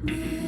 Fantastique,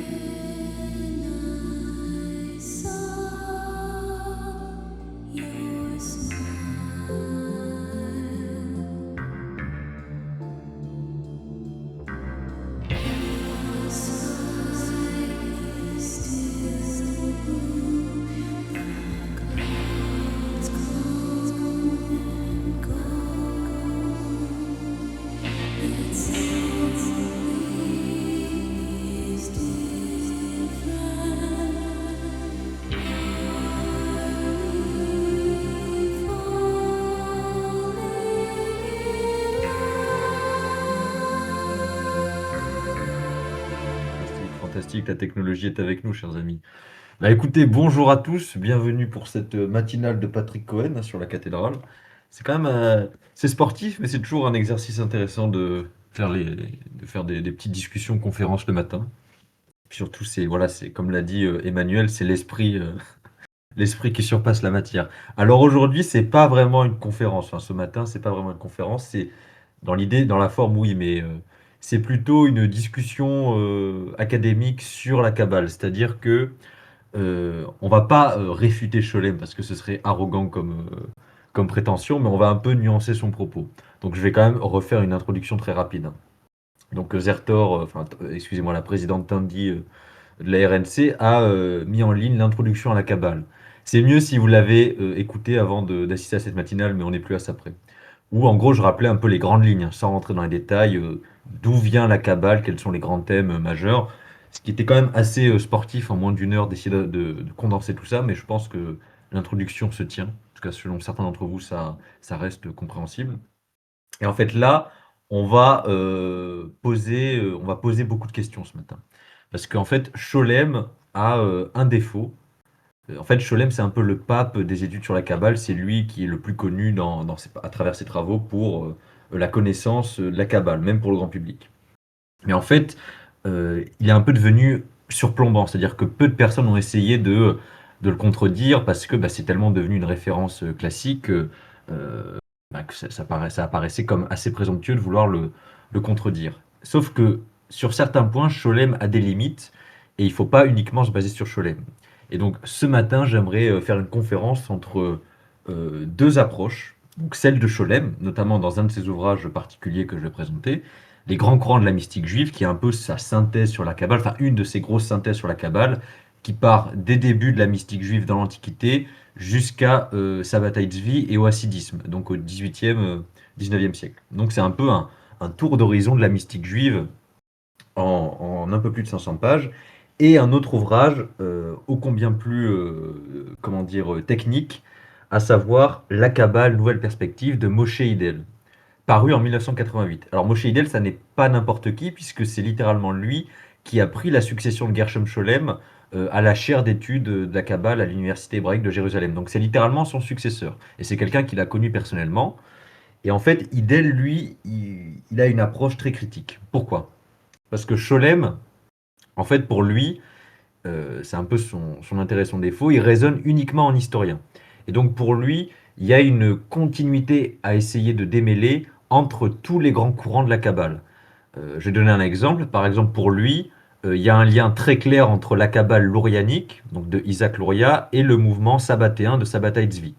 fantastique, la technologie est avec nous, chers amis. Bah écoutez, bonjour à tous, bienvenue pour cette matinale de Patrick Cohen sur la cathédrale. C'est quand même, c'est sportif, mais c'est toujours un exercice intéressant de faire des petites discussions, conférences le matin. Puis surtout, c'est voilà, c'est comme l'a dit Emmanuel, c'est l'esprit qui surpasse la matière. Alors aujourd'hui, c'est pas vraiment une conférence. Enfin, ce matin, c'est pas vraiment une conférence. C'est dans l'idée, dans la forme, oui, mais c'est plutôt une discussion académique sur la Kabbale. C'est-à-dire que on va pas réfuter Scholem parce que ce serait arrogant comme prétention, mais on va un peu nuancer son propos. Donc je vais quand même refaire une introduction très rapide. Donc Zertor, excusez-moi, la présidente Tandy de la RNC a mis en ligne l'introduction à la Kabbale. C'est mieux si vous l'avez écouté avant d'assister à cette matinale, mais on n'est plus à ça près. Où en gros je rappelais un peu les grandes lignes, hein, sans rentrer dans les détails, d'où vient la Kabbale, quels sont les grands thèmes majeurs. Ce qui était quand même assez sportif en moins d'une heure d'essayer de condenser tout ça, mais je pense que l'introduction se tient. En tout cas, selon certains d'entre vous, ça reste compréhensible. Et en fait, là, on va poser beaucoup de questions ce matin. Parce qu'en fait, Scholem a un défaut. En fait, Scholem, c'est un peu le pape des études sur la Kabbale. C'est lui qui est le plus connu à travers ses travaux pour la connaissance de la Kabbale, même pour le grand public. Mais en fait, il est un peu devenu surplombant. C'est-à-dire que peu de personnes ont essayé de le contredire parce que bah, c'est tellement devenu une référence classique que ça apparaissait comme assez présomptueux de vouloir le contredire. Sauf que sur certains points, Scholem a des limites et il ne faut pas uniquement se baser sur Scholem. Et donc ce matin, j'aimerais faire une conférence entre deux approches. Donc celle de Scholem, notamment dans un de ses ouvrages particuliers que je vais présenter, Les Grands Courants de la mystique juive, qui est un peu sa synthèse sur la Kabbale, enfin une de ses grosses synthèses sur la Kabbale, qui part des débuts de la mystique juive dans l'Antiquité jusqu'à Sabbatai Tzvi et au hassidisme, donc au 18e, 19e siècle. Donc c'est un peu un tour d'horizon de la mystique juive en un peu plus de 500 pages, et un autre ouvrage ô combien plus comment dire, technique, à savoir La Kabbale, Nouvelle Perspective de Moshe Idel, paru en 1988. Alors Moshe Idel, ça n'est pas n'importe qui, puisque c'est littéralement lui qui a pris la succession de Gershom Scholem à la chaire d'études de la Kabbale à l'université hébraïque de Jérusalem. Donc c'est littéralement son successeur. Et c'est quelqu'un qu'il a connu personnellement. Et en fait, Idel, lui, il a une approche très critique. Pourquoi? Parce que Scholem, en fait, pour lui, c'est un peu son intérêt, son défaut, il raisonne uniquement en historien. Et donc pour lui, il y a une continuité à essayer de démêler entre tous les grands courants de la Kabbale. Je vais donner un exemple. Par exemple, pour lui, il y a un lien très clair entre la Kabbale lourianique, donc de Isaac Luria, et le mouvement sabbatéen de Sabbatai Tzvi.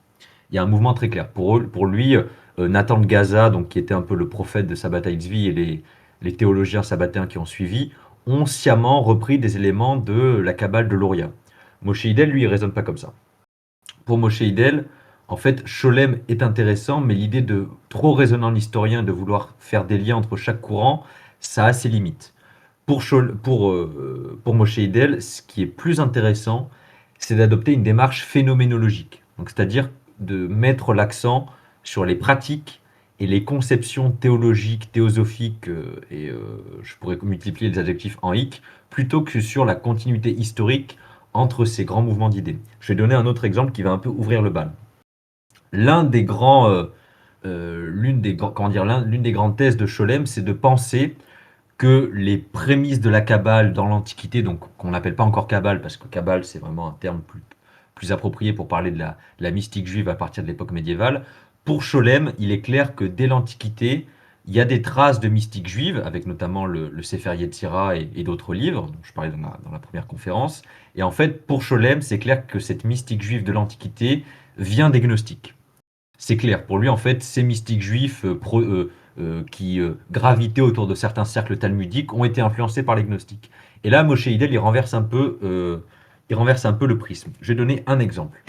Il y a un mouvement très clair. Pour lui, Nathan de Gaza, donc, qui était un peu le prophète de Sabbatai Tzvi, et les théologiens sabbatéens qui ont suivi, ont sciemment repris des éléments de la Kabbale de Luria. Moshe Idel, lui, il ne raisonne pas comme ça. Pour Moshe Idel, en fait, Scholem est intéressant, mais l'idée de trop raisonner en historien, de vouloir faire des liens entre chaque courant, ça a ses limites. Pour Moshe Idel, ce qui est plus intéressant, c'est d'adopter une démarche phénoménologique. Donc, c'est-à-dire de mettre l'accent sur les pratiques et les conceptions théologiques, théosophiques, je pourrais multiplier les adjectifs en hic, plutôt que sur la continuité historique entre ces grands mouvements d'idées. Je vais donner un autre exemple qui va un peu ouvrir le bal. L'un des grands, l'une des, comment dire, l'une des grandes thèses de Scholem, c'est de penser que les prémices de la Kabbale dans l'Antiquité, donc qu'on n'appelle pas encore Kabbale, parce que Kabbale c'est vraiment un terme plus approprié pour parler de la mystique juive à partir de l'époque médiévale, pour Scholem, il est clair que dès l'Antiquité, Il y a des traces de mystiques juives, avec notamment le Sefer Yetzira et d'autres livres, dont je parlais dans la première conférence. Et en fait, pour Scholem, c'est clair que cette mystique juive de l'Antiquité vient des gnostiques. C'est clair, pour lui, en fait, ces mystiques juifs qui gravitaient autour de certains cercles talmudiques ont été influencés par les gnostiques. Et là, Moshe Hillel, il renverse un peu le prisme. Je vais donner un exemple.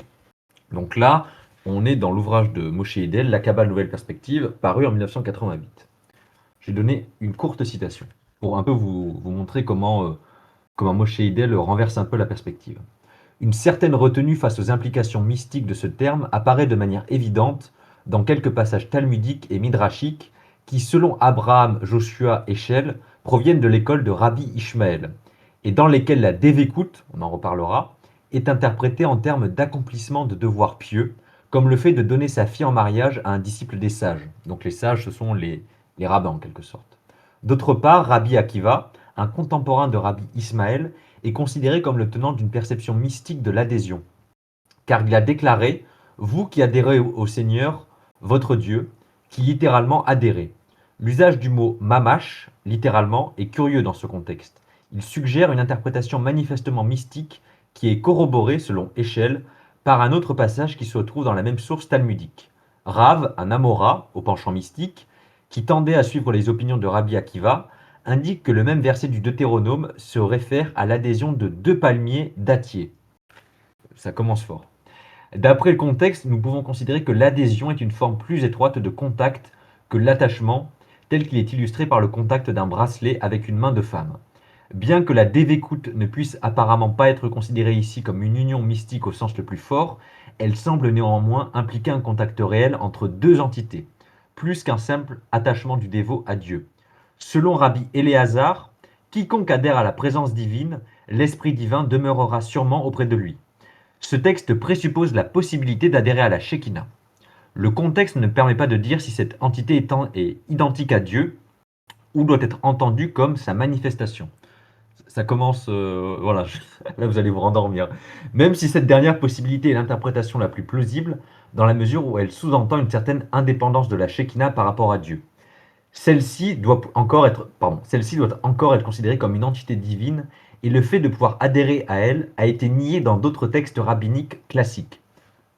Donc là, on est dans l'ouvrage de Moshe Hillel, La Kabbale Nouvelle Perspective, paru en 1988. J'ai donné une courte citation pour un peu vous montrer comment Moshe Hillel renverse un peu la perspective. Une certaine retenue face aux implications mystiques de ce terme apparaît de manière évidente dans quelques passages talmudiques et midrashiques qui, selon Abraham, Joshua et Shel, proviennent de l'école de Rabbi Ishmael, et dans lesquels la dévécoute, on en reparlera, est interprétée en termes d'accomplissement de devoirs pieux, comme le fait de donner sa fille en mariage à un disciple des sages. Donc les sages, ce sont les rabbins en quelque sorte. D'autre part, Rabbi Akiva, un contemporain de Rabbi Ismaël, est considéré comme le tenant d'une perception mystique de l'adhésion, car il a déclaré: Vous qui adhérez au Seigneur, votre Dieu, qui littéralement adhérez. L'usage du mot mamash, littéralement, est curieux dans ce contexte. Il suggère une interprétation manifestement mystique qui est corroborée, selon Échelle, par un autre passage qui se trouve dans la même source talmudique. Rav, un Amora, au penchant mystique, qui tendait à suivre les opinions de Rabbi Akiva, indique que le même verset du Deutéronome se réfère à l'adhésion de deux palmiers dattiers. Ça commence fort. D'après le contexte, nous pouvons considérer que l'adhésion est une forme plus étroite de contact que l'attachement, tel qu'il est illustré par le contact d'un bracelet avec une main de femme. Bien que la dévécoute ne puisse apparemment pas être considérée ici comme une union mystique au sens le plus fort, elle semble néanmoins impliquer un contact réel entre deux entités, plus qu'un simple attachement du dévot à Dieu. Selon Rabbi Éléazar, quiconque adhère à la présence divine, l'Esprit divin demeurera sûrement auprès de lui. Ce texte présuppose la possibilité d'adhérer à la Shekinah. Le contexte ne permet pas de dire si cette entité est identique à Dieu ou doit être entendue comme sa manifestation. Ça commence, voilà, là vous allez vous rendormir. Même si cette dernière possibilité est l'interprétation la plus plausible, dans la mesure où elle sous-entend une certaine indépendance de la Shekinah par rapport à Dieu. Celle-ci doit encore être considérée comme une entité divine, et le fait de pouvoir adhérer à elle a été nié dans d'autres textes rabbiniques classiques.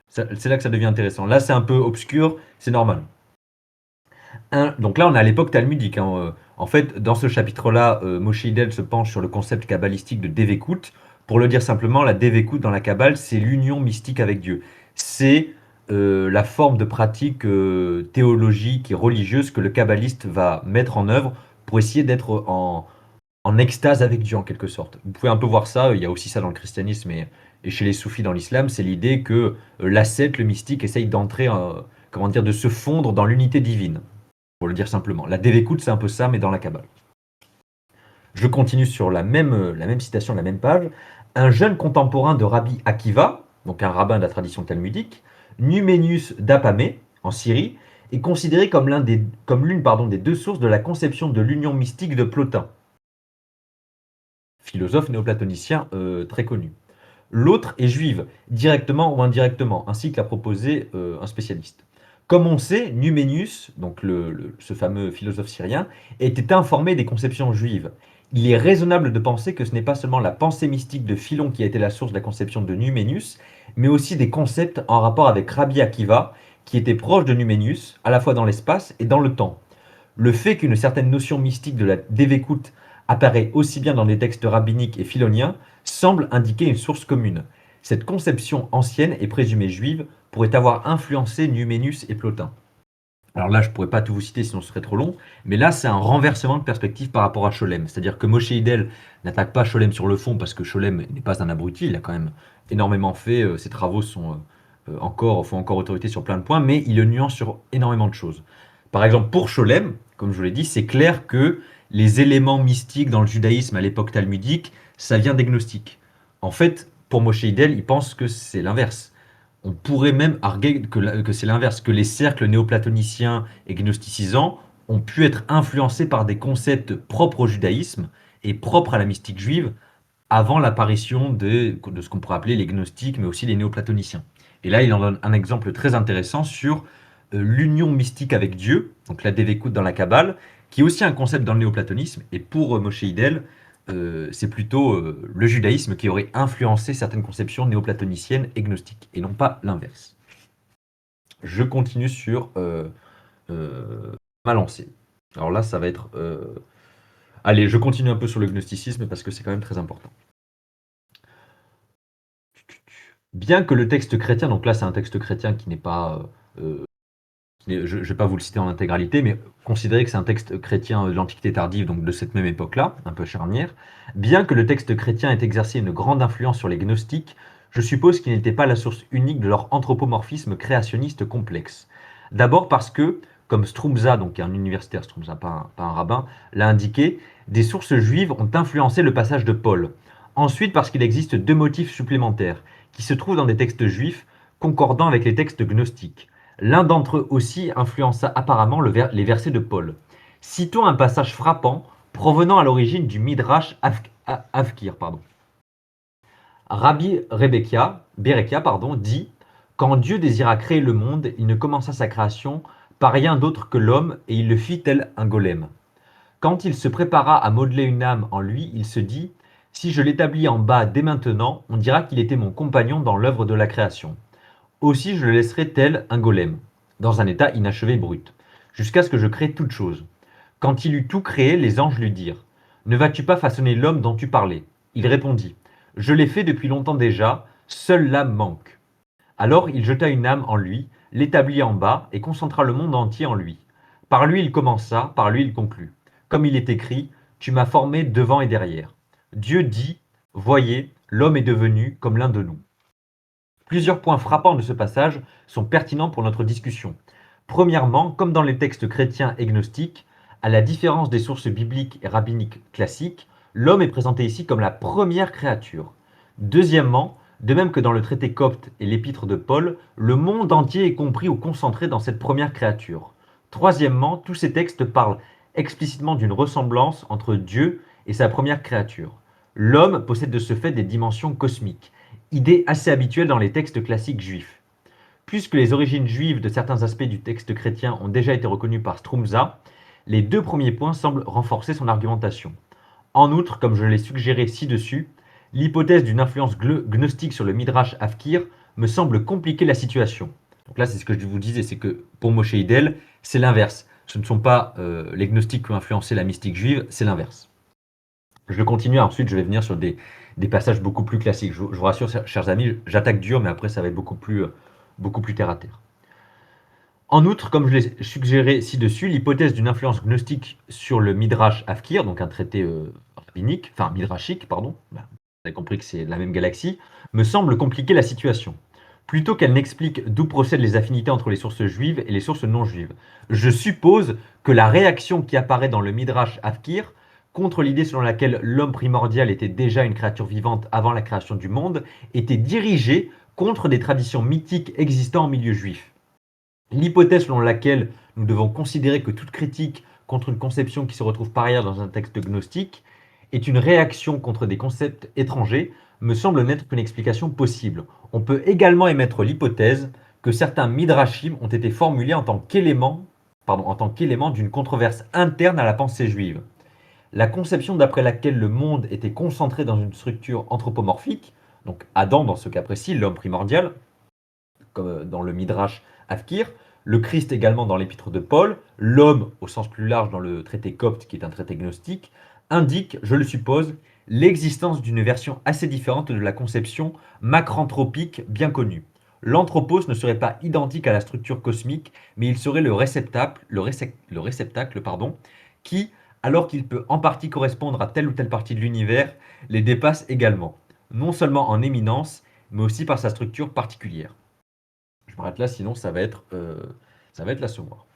C'est là que ça devient intéressant. Là, c'est un peu obscur, c'est normal. Donc là, on est à l'époque talmudique, hein. En fait, dans ce chapitre-là, Moshe Hillel se penche sur le concept kabbalistique de Devekut. Pour le dire simplement, la Devekut dans la Kabbale, c'est l'union mystique avec Dieu. C'est la forme de pratique théologique et religieuse que le kabbaliste va mettre en œuvre pour essayer d'être en extase avec Dieu en quelque sorte. Vous pouvez un peu voir ça, il y a aussi ça dans le christianisme et chez les soufis dans l'islam, c'est l'idée que l'ascète, le mystique, essaye d'entrer, comment dire, de se fondre dans l'unité divine, pour le dire simplement. La dévécoute, c'est un peu ça, mais dans la Kabbale. Je continue sur la même citation, la même page. Un jeune contemporain de Rabbi Akiva, donc un rabbin de la tradition talmudique, Numenius d'Apamée, en Syrie, est considéré comme l'une des deux sources de la conception de l'union mystique de Plotin, philosophe néoplatonicien très connu. L'autre est juive, directement ou indirectement, ainsi que l'a proposé un spécialiste. Comme on sait, Numenius, donc ce fameux philosophe syrien, était informé des conceptions juives. Il est raisonnable de penser que ce n'est pas seulement la pensée mystique de Philon qui a été la source de la conception de Numenius, mais aussi des concepts en rapport avec Rabbi Akiva, qui était proche de Numenius, à la fois dans l'espace et dans le temps. Le fait qu'une certaine notion mystique de la dévécoute apparaît aussi bien dans des textes rabbiniques et philoniens semble indiquer une source commune. Cette conception ancienne et présumée juive pourrait avoir influencé Numenius et Plotin. Alors là, je ne pourrais pas tout vous citer sinon ce serait trop long, mais là c'est un renversement de perspective par rapport à Scholem. C'est-à-dire que Moshe Hillel n'attaque pas Scholem sur le fond parce que Scholem n'est pas un abruti, il a quand même énormément fait, ses travaux font encore autorité sur plein de points, mais il le nuance sur énormément de choses. Par exemple, pour Scholem, comme je vous l'ai dit, c'est clair que les éléments mystiques dans le judaïsme à l'époque talmudique, ça vient des gnostiques. En fait, pour Moshe Hillel, il pense que c'est l'inverse. On pourrait même arguer que c'est l'inverse, que les cercles néoplatoniciens et gnosticisants ont pu être influencés par des concepts propres au judaïsme et propres à la mystique juive avant l'apparition de ce qu'on pourrait appeler les gnostiques, mais aussi les néoplatoniciens. Et là, il en donne un exemple très intéressant sur l'union mystique avec Dieu, donc la Dévécoute dans la Kabbale, qui est aussi un concept dans le néoplatonisme. Et pour Moshe Hillel, c'est plutôt le judaïsme qui aurait influencé certaines conceptions néoplatoniciennes et gnostiques, et non pas l'inverse. Je continue sur ma lancée. Alors là, ça va être... Allez, je continue un peu sur le gnosticisme parce que c'est quand même très important. Bien que le texte chrétien, donc là c'est un texte chrétien qui n'est pas je ne vais pas vous le citer en intégralité, mais considérez que c'est un texte chrétien de l'Antiquité tardive, donc de cette même époque-là, un peu charnière. Bien que le texte chrétien ait exercé une grande influence sur les gnostiques, je suppose qu'il n'était pas la source unique de leur anthropomorphisme créationniste complexe. D'abord parce que, comme Strumza, donc un universitaire, Strumza, pas un rabbin, l'a indiqué, des sources juives ont influencé le passage de Paul. Ensuite parce qu'il existe deux motifs supplémentaires, qui se trouvent dans des textes juifs concordant avec les textes gnostiques. L'un d'entre eux aussi influença apparemment les versets de Paul. Citons un passage frappant provenant à l'origine du Midrash Avkir. Rabbi Berekia dit: Quand Dieu désira créer le monde, il ne commença sa création par rien d'autre que l'homme, et il le fit tel un golem. Quand il se prépara à modeler une âme en lui, il se dit: Si je l'établis en bas dès maintenant, on dira qu'il était mon compagnon dans l'œuvre de la création. Aussi je le laisserai tel un golem, dans un état inachevé et brut, jusqu'à ce que je crée toute chose. Quand il eut tout créé, les anges lui dirent: Ne vas-tu pas façonner l'homme dont tu parlais? Il répondit: Je l'ai fait depuis longtemps déjà, seule l'âme manque. Alors il jeta une âme en lui, l'établit en bas, et concentra le monde entier en lui. Par lui il commença, par lui il conclut. Comme il est écrit: Tu m'as formé devant et derrière. Dieu dit: Voyez, l'homme est devenu comme l'un de nous. Plusieurs points frappants de ce passage sont pertinents pour notre discussion. Premièrement, comme dans les textes chrétiens et gnostiques, à la différence des sources bibliques et rabbiniques classiques, l'homme est présenté ici comme la première créature. Deuxièmement, de même que dans le traité copte et l'épître de Paul, le monde entier est compris ou concentré dans cette première créature. Troisièmement, tous ces textes parlent explicitement d'une ressemblance entre Dieu et sa première créature. L'homme possède de ce fait des dimensions cosmiques, idée assez habituelle dans les textes classiques juifs. Puisque les origines juives de certains aspects du texte chrétien ont déjà été reconnues par Strumza, les deux premiers points semblent renforcer son argumentation. En outre, comme je l'ai suggéré ci-dessus, l'hypothèse d'une influence gnostique sur le Midrash Avkir me semble compliquer la situation. Donc là, c'est ce que je vous disais, c'est que pour Moshe Hillel, c'est l'inverse. Ce ne sont pas les gnostiques qui ont influencé la mystique juive, c'est l'inverse. Je vais continuer, ensuite je vais venir sur des passages beaucoup plus classiques. Je vous rassure, chers amis, j'attaque dur, mais après ça va être beaucoup plus terre à terre. En outre, comme je l'ai suggéré ci-dessus, l'hypothèse d'une influence gnostique sur le Midrash Avkir, donc un traité rabbinique, enfin midrashique, pardon, vous avez compris que c'est la même galaxie, me semble compliquer la situation. Plutôt qu'elle n'explique d'où procèdent les affinités entre les sources juives et les sources non juives. Je suppose que la réaction qui apparaît dans le Midrash Avkir contre l'idée selon laquelle l'homme primordial était déjà une créature vivante avant la création du monde était dirigée contre des traditions mythiques existant en milieu juif. L'hypothèse selon laquelle nous devons considérer que toute critique contre une conception qui se retrouve par ailleurs dans un texte gnostique est une réaction contre des concepts étrangers me semble n'être qu'une explication possible. On peut également émettre l'hypothèse que certains midrashim ont été formulés en tant qu'élément d'une controverse interne à la pensée juive. La conception d'après laquelle le monde était concentré dans une structure anthropomorphique, donc Adam dans ce cas précis, l'homme primordial, comme dans le Midrash Avkir, le Christ également dans l'épître de Paul, l'homme au sens plus large dans le traité copte qui est un traité gnostique, indique, je le suppose, l'existence d'une version assez différente de la conception macranthropique bien connue. L'anthropos ne serait pas identique à la structure cosmique, mais il serait le réceptacle qui, alors qu'il peut en partie correspondre à telle ou telle partie de l'univers, les dépasse également, non seulement en éminence, mais aussi par sa structure particulière. Je m'arrête là, sinon ça va être l'assommoir.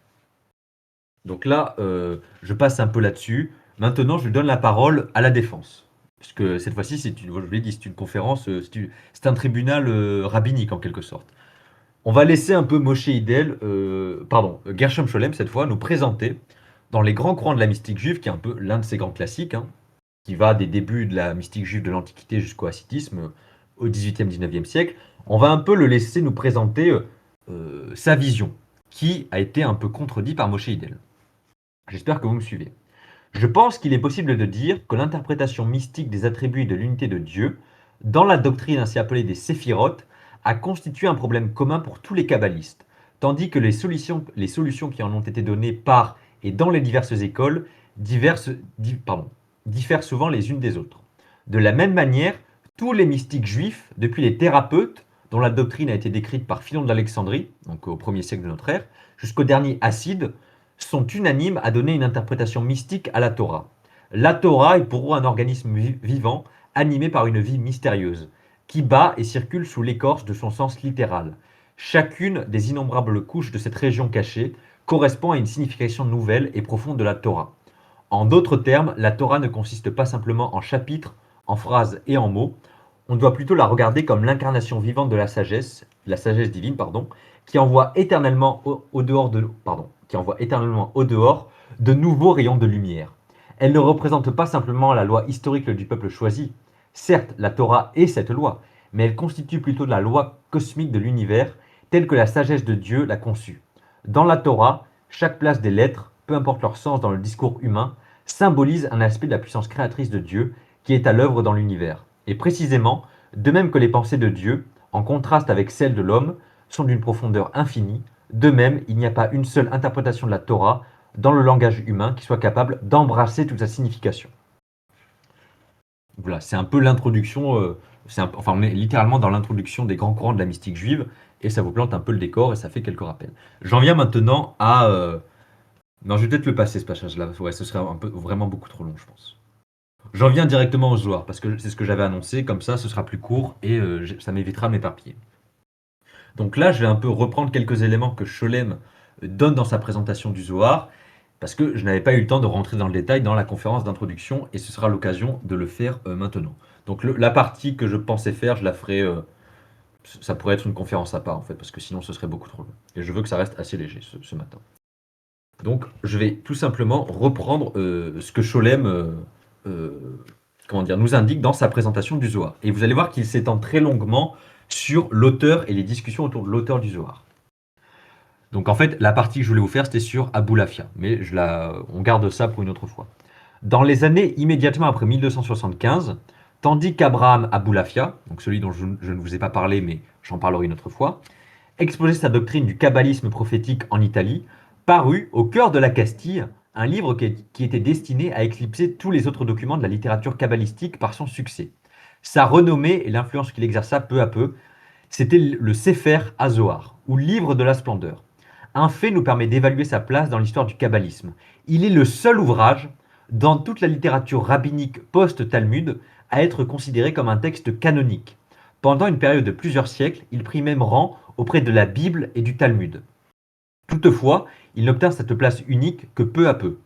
Donc là, je passe un peu là-dessus. Maintenant, je donne la parole à la défense. Puisque cette fois-ci, je vous l'ai dit, c'est une conférence, c'est un tribunal rabbinique en quelque sorte. On va laisser un peu Moshe Hillel, Gershom Scholem cette fois, nous présenter dans les grands courants de la mystique juive, qui est un peu l'un de ces grands classiques, hein, qui va des débuts de la mystique juive de l'Antiquité jusqu'au hassitisme, au XVIIIe, XIXe siècle. On va un peu le laisser nous présenter sa vision. qui a été un peu contredit par Moshe Hillel. J'espère que vous me suivez. Je pense qu'il est possible de dire que l'interprétation mystique des attributs et de l'unité de Dieu, dans la doctrine ainsi appelée des séphirotes, a constitué un problème commun pour tous les kabbalistes, tandis que les solutions qui en ont été données par et dans les diverses écoles diffèrent souvent les unes des autres. De la même manière, tous les mystiques juifs, depuis les thérapeutes, dont la doctrine a été décrite par Philon d'Alexandrie, donc au 1er siècle de notre ère, jusqu'au dernier Acide, sont unanimes à donner une interprétation mystique à la Torah. La Torah est pour eux un organisme vivant, animé par une vie mystérieuse, qui bat et circule sous l'écorce de son sens littéral. Chacune des innombrables couches de cette région cachée correspond à une signification nouvelle et profonde de la Torah. En d'autres termes, la Torah ne consiste pas simplement en chapitres, en phrases et en mots. On doit plutôt la regarder comme l'incarnation vivante de la sagesse divine, pardon, qui envoie éternellement au dehors de nouveaux rayons de lumière. Elle ne représente pas simplement la loi historique du peuple choisi. Certes, la Torah est cette loi, mais elle constitue plutôt la loi cosmique de l'univers, telle que la sagesse de Dieu l'a conçue. Dans la Torah, chaque place des lettres, peu importe leur sens dans le discours humain, symbolise un aspect de la puissance créatrice de Dieu qui est à l'œuvre dans l'univers. Et précisément, de même que les pensées de Dieu, en contraste avec celles de l'homme, sont d'une profondeur infinie, de même, il n'y a pas une seule interprétation de la Torah dans le langage humain qui soit capable d'embrasser toute sa signification. Voilà, c'est un peu l'introduction, enfin on est littéralement dans l'introduction des grands courants de la mystique juive, et ça vous plante un peu le décor et ça fait quelques rappels. J'en viens maintenant à... Non, je vais peut-être le passer ce passage-là, ouais, ce serait un peu, vraiment beaucoup trop long, je pense. J'en viens directement au Zohar, parce que c'est ce que j'avais annoncé, comme ça ce sera plus court et ça m'évitera de m'éparpiller. Donc là, je vais un peu reprendre quelques éléments que Scholem donne dans sa présentation du Zohar, parce que je n'avais pas eu le temps de rentrer dans le détail dans la conférence d'introduction, et ce sera l'occasion de le faire maintenant. Donc la partie que je pensais faire, je la ferai, ça pourrait être une conférence à part en fait, parce que sinon ce serait beaucoup trop long. Et je veux que ça reste assez léger ce matin. Donc je vais tout simplement reprendre ce que Scholem euh, comment dire, nous indique dans sa présentation du Zohar. Et vous allez voir qu'il s'étend très longuement sur l'auteur et les discussions autour de l'auteur du Zohar. Donc en fait, la partie que je voulais vous faire, c'était sur Aboulafia, mais on garde ça pour une autre fois. Dans les années immédiatement après 1275, tandis qu'Abraham Aboulafia, donc celui dont je ne vous ai pas parlé, mais j'en parlerai une autre fois, exposait sa doctrine du kabbalisme prophétique en Italie, parut au cœur de la Castille un livre qui était destiné à éclipser tous les autres documents de la littérature kabbalistique par son succès. Sa renommée et l'influence qu'il exerça peu à peu, c'était le Sefer HaZohar, ou livre de la splendeur. Un fait nous permet d'évaluer sa place dans l'histoire du kabbalisme. Il est le seul ouvrage dans toute la littérature rabbinique post-Talmud à être considéré comme un texte canonique. Pendant une période de plusieurs siècles, il prit même rang auprès de la Bible et du Talmud. Toutefois, il n'obtint cette place unique que peu à peu.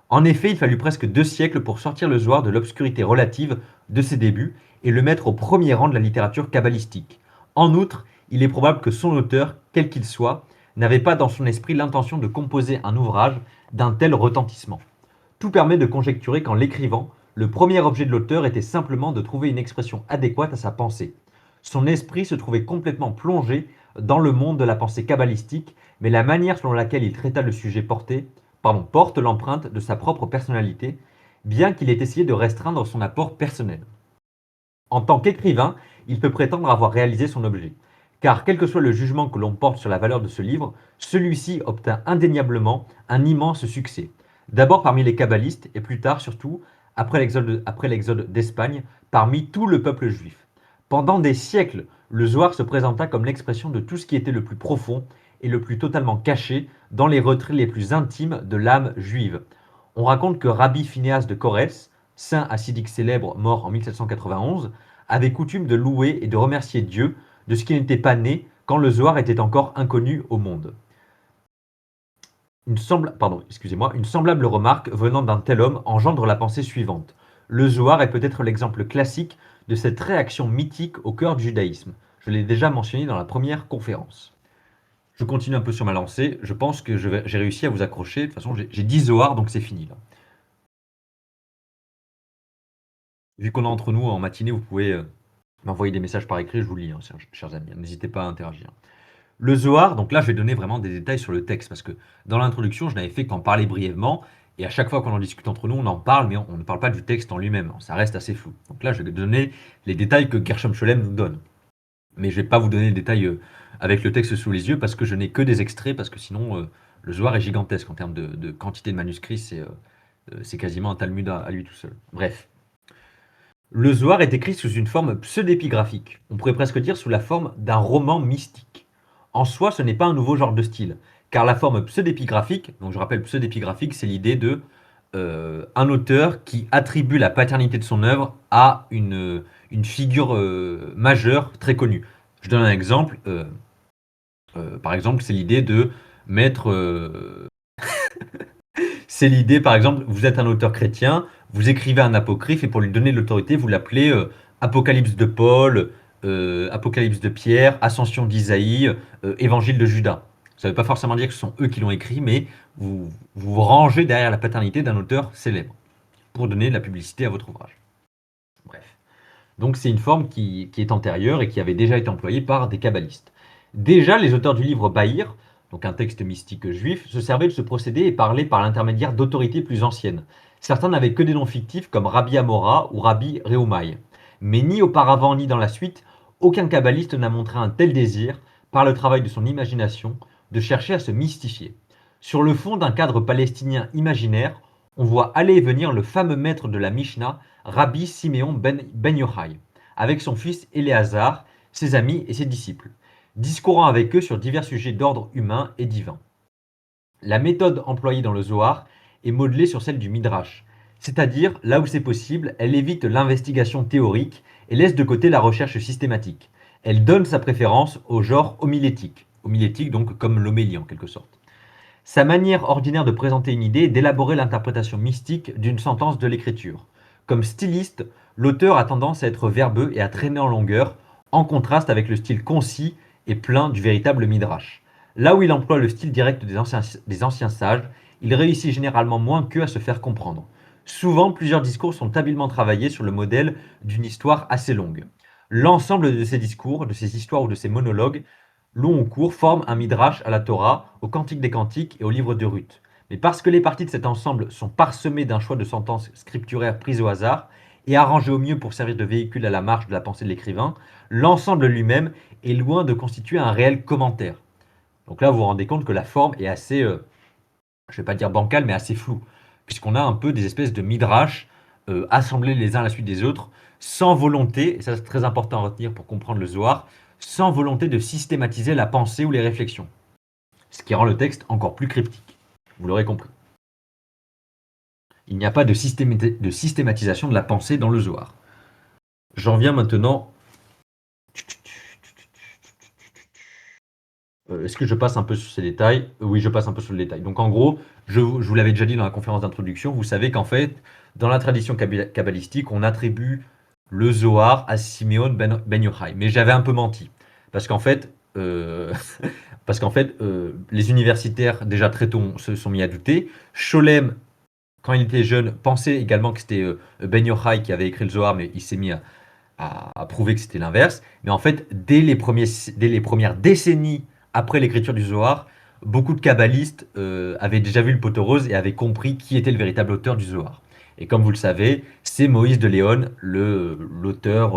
En effet, il fallut presque 2 siècles pour sortir le Zohar de l'obscurité relative de ses débuts et le mettre au premier rang de la littérature kabbalistique. En outre, il est probable que son auteur, quel qu'il soit, n'avait pas dans son esprit l'intention de composer un ouvrage d'un tel retentissement. Tout permet de conjecturer qu'en l'écrivant, le premier objet de l'auteur était simplement de trouver une expression adéquate à sa pensée. Son esprit se trouvait complètement plongé dans le monde de la pensée kabbalistique, mais la manière selon laquelle il traita le sujet porte l'empreinte de sa propre personnalité, bien qu'il ait essayé de restreindre son apport personnel. En tant qu'écrivain, il peut prétendre avoir réalisé son objet, car quel que soit le jugement que l'on porte sur la valeur de ce livre, celui-ci obtint indéniablement un immense succès. D'abord parmi les kabbalistes, et plus tard surtout, après l'exode d'Espagne, parmi tout le peuple juif. Pendant des siècles, le Zohar se présenta comme l'expression de tout ce qui était le plus profond et le plus totalement caché dans les retraits les plus intimes de l'âme juive. On raconte que Rabbi Phinéas de Corès, saint hassidique célèbre mort en 1791, avait coutume de louer et de remercier Dieu de ce qui n'était pas né quand le Zohar était encore inconnu au monde. Une semblable remarque venant d'un tel homme engendre la pensée suivante. Le Zohar est peut-être l'exemple classique de cette réaction mythique au cœur du judaïsme. Je l'ai déjà mentionné dans la première conférence. Je continue un peu sur ma lancée. Je pense que j'ai réussi à vous accrocher. De toute façon, j'ai 10 Zohar, donc c'est fini là. Vu qu'on est entre nous en matinée, vous pouvez m'envoyer des messages par écrit, je vous lis, hein, chers amis. N'hésitez pas à interagir. Le Zohar, donc là, je vais donner vraiment des détails sur le texte, parce que dans l'introduction, je n'avais fait qu'en parler brièvement, et à chaque fois qu'on en discute entre nous, on en parle, mais on ne parle pas du texte en lui-même, ça reste assez flou. Donc là, je vais donner les détails que Gershom Scholem nous donne. Mais je ne vais pas vous donner les détails avec le texte sous les yeux, parce que je n'ai que des extraits, parce que sinon, le Zohar est gigantesque en termes de quantité de manuscrits, c'est quasiment un Talmud à lui tout seul. Bref. Le Zohar est écrit sous une forme pseudépigraphique, on pourrait presque dire sous la forme d'un roman mystique. En soi, ce n'est pas un nouveau genre de style, car la forme pseudépigraphique, donc je rappelle pseudépigraphique, c'est l'idée de un auteur qui attribue la paternité de son œuvre à une figure majeure très connue. Je donne un exemple. Par exemple, c'est l'idée de mettre c'est l'idée, par exemple, vous êtes un auteur chrétien, vous écrivez un apocryphe et pour lui donner l'autorité, vous l'appelez Apocalypse de Paul, Apocalypse de Pierre, Ascension d'Isaïe, Évangile de Judas. Ça ne veut pas forcément dire que ce sont eux qui l'ont écrit, mais vous rangez derrière la paternité d'un auteur célèbre pour donner de la publicité à votre ouvrage. Bref. Donc c'est une forme qui est antérieure et qui avait déjà été employée par des kabbalistes. Déjà, les auteurs du livre Bahir, donc un texte mystique juif, se servaient de ce procédé et parlaient par l'intermédiaire d'autorités plus anciennes. Certains n'avaient que des noms fictifs comme Rabbi Amora ou Rabbi Rehumaï. Mais ni auparavant ni dans la suite, aucun kabbaliste n'a montré un tel désir, par le travail de son imagination, de chercher à se mystifier. Sur le fond d'un cadre palestinien imaginaire, on voit aller et venir le fameux maître de la Mishnah, Rabbi Simeon ben Yochai, avec son fils Éléazar, ses amis et ses disciples, discourant avec eux sur divers sujets d'ordre humain et divin. La méthode employée dans le Zohar est modelée sur celle du Midrash, c'est-à-dire, là où c'est possible, elle évite l'investigation théorique et laisse de côté la recherche systématique. Elle donne sa préférence au genre homilétique donc comme l'homélie en quelque sorte. Sa manière ordinaire de présenter une idée est d'élaborer l'interprétation mystique d'une sentence de l'écriture. Comme styliste, l'auteur a tendance à être verbeux et à traîner en longueur, en contraste avec le style concis et plein du véritable Midrash. Là où il emploie le style direct des anciens sages, il réussit généralement moins qu'eux à se faire comprendre. Souvent, plusieurs discours sont habilement travaillés sur le modèle d'une histoire assez longue. L'ensemble de ces discours, de ces histoires ou de ces monologues long ou court, forment un midrash à la Torah, au Cantique des Cantiques et au livre de Ruth. Mais parce que les parties de cet ensemble sont parsemées d'un choix de sentences scripturaires prises au hasard et arrangées au mieux pour servir de véhicule à la marche de la pensée de l'écrivain, l'ensemble lui-même est loin de constituer un réel commentaire. Donc là, vous vous rendez compte que la forme est assez, je ne vais pas dire bancale, mais assez floue, puisqu'on a un peu des espèces de midrash assemblés les uns à la suite des autres, sans volonté, et ça c'est très important à retenir pour comprendre le Zohar, sans volonté de systématiser la pensée ou les réflexions, ce qui rend le texte encore plus cryptique. Vous l'aurez compris. Il n'y a pas de systématisation de la pensée dans le Zohar. J'en viens maintenant. Est-ce que je passe un peu sur ces détails? Oui, je passe un peu sur le détail. Donc en gros, je vous l'avais déjà dit dans la conférence d'introduction, vous savez qu'en fait, dans la tradition kabbalistique, on attribue le Zohar à Simeon ben Yochai. Mais j'avais un peu menti. Parce qu'en fait, les universitaires, déjà très tôt, se sont mis à douter. Scholem, quand il était jeune, pensait également que c'était Ben Yochai qui avait écrit le Zohar, mais il s'est mis à prouver que c'était l'inverse. Mais en fait, dès les premières décennies après l'écriture du Zohar, beaucoup de kabbalistes avaient déjà vu le poteau rose et avaient compris qui était le véritable auteur du Zohar. Et comme vous le savez, c'est Moïse de Léon, l'auteur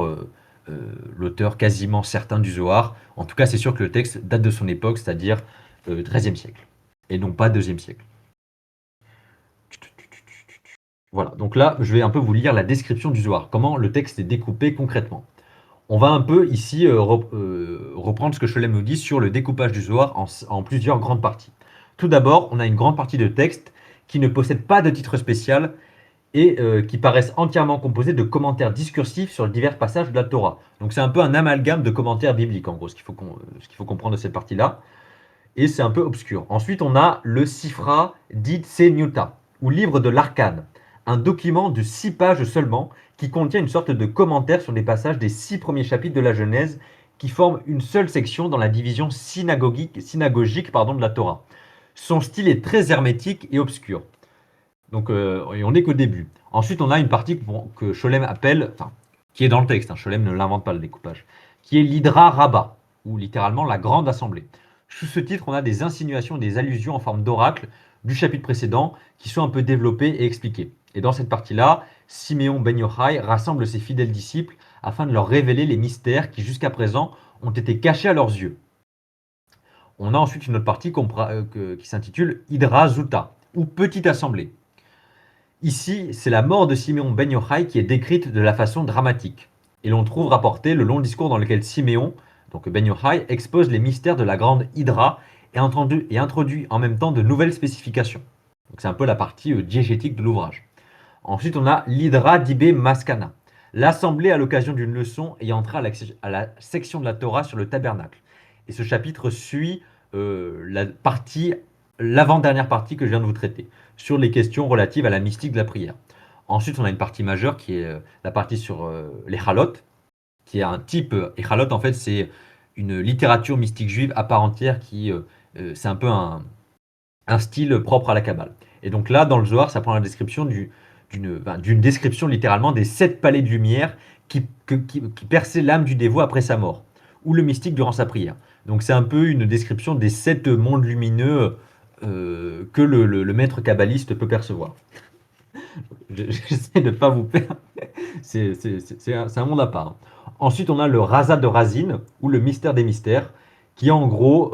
quasiment certain du Zohar. En tout cas, c'est sûr que le texte date de son époque, c'est-à-dire XIIIe siècle, et non pas deuxième siècle. Voilà, donc là, je vais un peu vous lire la description du Zohar, comment le texte est découpé concrètement. On va un peu ici reprendre ce que Scholem nous dit sur le découpage du Zohar en plusieurs grandes parties. Tout d'abord, on a une grande partie de texte qui ne possède pas de titre spécial et qui paraissent entièrement composés de commentaires discursifs sur divers passages de la Torah. Donc c'est un peu un amalgame de commentaires bibliques, en gros, ce qu'il faut comprendre de cette partie-là. Et c'est un peu obscur. Ensuite, on a le Sifra d'Itsenyuta, ou livre de l'Arcane, un document de 6 pages seulement qui contient une sorte de commentaire sur les passages des 6 premiers chapitres de la Genèse qui forment une seule section dans la division synagogique de la Torah. Son style est très hermétique et obscur. Donc, et on n'est qu'au début. Ensuite, on a une partie que Scholem appelle, enfin, qui est dans le texte, hein, Scholem ne l'invente pas le découpage, qui est l'Hydra Rabbah, ou littéralement la grande assemblée. Sous ce titre, on a des insinuations et des allusions en forme d'oracle du chapitre précédent qui sont un peu développées et expliquées. Et dans cette partie-là, Siméon Ben Yochai rassemble ses fidèles disciples afin de leur révéler les mystères qui jusqu'à présent ont été cachés à leurs yeux. On a ensuite une autre partie qui s'intitule Hydra Zuta, ou Petite Assemblée. Ici, c'est la mort de Siméon Ben Yochai qui est décrite de la façon dramatique. Et l'on trouve rapporté le long discours dans lequel Siméon, donc Ben Yochai, expose les mystères de la grande Hydra et introduit en même temps de nouvelles spécifications. Donc c'est un peu la partie diégétique de l'ouvrage. Ensuite, on a l'Hydra d'Ibé Maskana, l'assemblée à l'occasion d'une leçon ayant trait à la section de la Torah sur le tabernacle. Et ce chapitre suit l'avant-dernière partie que je viens de vous traiter, sur les questions relatives à la mystique de la prière. Ensuite, on a une partie majeure qui est la partie sur les halot, qui est un type. Et halot, en fait, c'est une littérature mystique juive à part entière c'est un peu un style propre à la Kabbale. Et donc là, dans le Zohar, ça prend la description d'une description littéralement des 7 palais de lumière qui perçaient l'âme du dévot après sa mort, ou le mystique durant sa prière. Donc c'est un peu une description des 7 mondes lumineux que le maître kabbaliste peut percevoir. J'essaie de ne pas vous perdre. C'est un monde à part. Ensuite, on a le Raza de Razine, ou le mystère des mystères, qui en gros,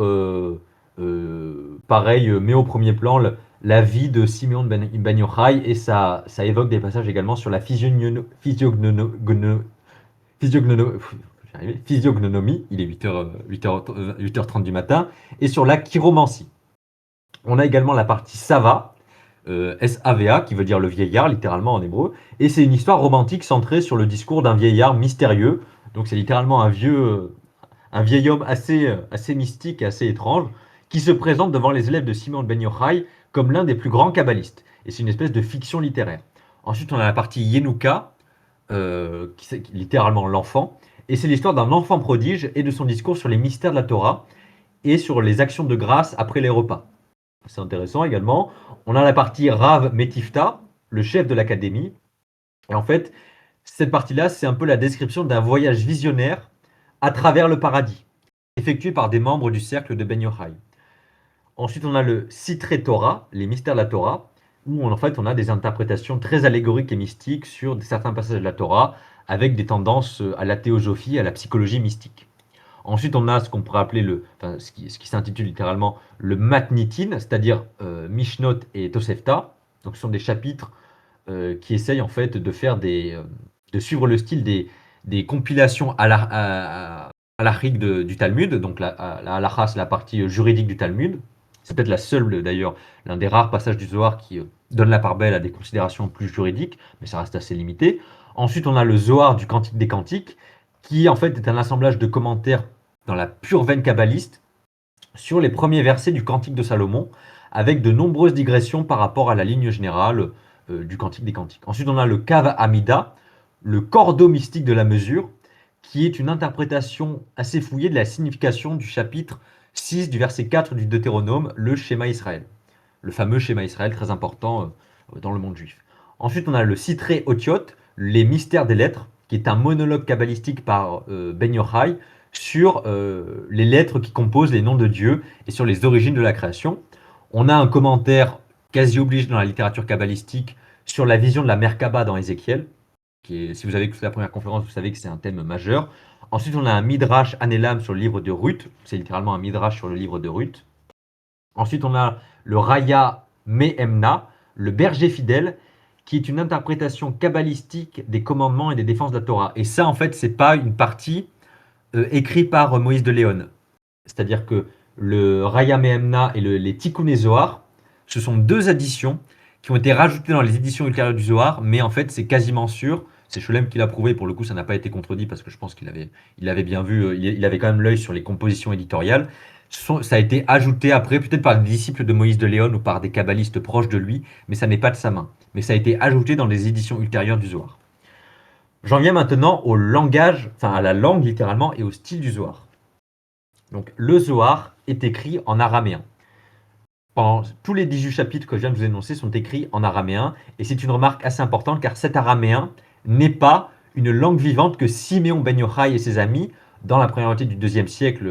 pareil, met au premier plan la vie de Simeon Ben Yochai, et ça évoque des passages également sur la physiognomie, il est 8h30 du matin, et sur la chiromancie. On a également la partie Sava, S-A-V-A, qui veut dire le vieillard, littéralement en hébreu. Et c'est une histoire romantique centrée sur le discours d'un vieillard mystérieux. Donc c'est littéralement un vieil homme assez mystique et assez étrange, qui se présente devant les élèves de Simon Ben Yochai comme l'un des plus grands kabbalistes. Et c'est une espèce de fiction littéraire. Ensuite, on a la partie Yenuka, qui est littéralement l'enfant. Et c'est l'histoire d'un enfant prodige et de son discours sur les mystères de la Torah et sur les actions de grâce après les repas. C'est intéressant également. On a la partie Rav Metifta, le chef de l'académie. Et en fait, cette partie-là, c'est un peu la description d'un voyage visionnaire à travers le paradis, effectué par des membres du cercle de Ben Yochai. Ensuite, on a le Sitré Torah, les mystères de la Torah, où en fait on a des interprétations très allégoriques et mystiques sur certains passages de la Torah, avec des tendances à la théosophie, à la psychologie mystique. Ensuite, on a ce qu'on pourrait appeler ce qui s'intitule littéralement le Matnitin, c'est-à-dire Mishnot et Tosefta. Donc, ce sont des chapitres qui essayent en fait de suivre le style des compilations halachiques du Talmud. Donc, la halacha, c'est la partie juridique du Talmud. C'est peut-être la seule, d'ailleurs, l'un des rares passages du Zohar qui donne la part belle à des considérations plus juridiques, mais ça reste assez limité. Ensuite, on a le Zohar du Cantique des Cantiques, qui en fait est un assemblage de commentaires dans la pure veine kabbaliste sur les premiers versets du Cantique de Salomon, avec de nombreuses digressions par rapport à la ligne générale du Cantique des Cantiques. Ensuite, on a le Kav Amida, le cordeau mystique de la mesure, qui est une interprétation assez fouillée de la signification du chapitre 6 du verset 4 du Deutéronome, le Shema Israël. Le fameux Shema Israël, très important dans le monde juif. Ensuite, on a le Sitré Otiot, les mystères des lettres, qui est un monologue kabbalistique par Ben Yochai sur les lettres qui composent les noms de Dieu et sur les origines de la création. On a un commentaire quasi obligé dans la littérature kabbalistique sur la vision de la Merkaba dans Ézéchiel, si vous avez écouté la première conférence, vous savez que c'est un thème majeur. Ensuite, on a un Midrash Anélam sur le livre de Ruth, c'est littéralement un Midrash sur le livre de Ruth. Ensuite, on a le Raya Mehemna, le berger fidèle, qui est une interprétation kabbalistique des commandements et des défenses de la Torah. Et ça, en fait, c'est pas une partie écrite par Moïse de Léon. C'est-à-dire que le Raya Mehemna et les Tikkun Zohar, ce sont 2 additions qui ont été rajoutées dans les éditions ultérieures du Zohar, mais en fait, c'est quasiment sûr. C'est Scholem qui l'a prouvé, pour le coup, ça n'a pas été contredit parce que je pense qu'il avait bien vu, il avait quand même l'œil sur les compositions éditoriales. Ça a été ajouté après, peut-être par des disciples de Moïse de Léon ou par des kabbalistes proches de lui, mais ça n'est pas de sa main. Mais ça a été ajouté dans les éditions ultérieures du Zohar. J'en viens maintenant au langage, enfin à la langue littéralement et au style du Zohar. Donc le Zohar est écrit en araméen. Tous les 18 chapitres que je viens de vous énoncer sont écrits en araméen, et c'est une remarque assez importante car cet araméen n'est pas une langue vivante que Siméon Ben Yochai et ses amis, dans la première moitié du 2e siècle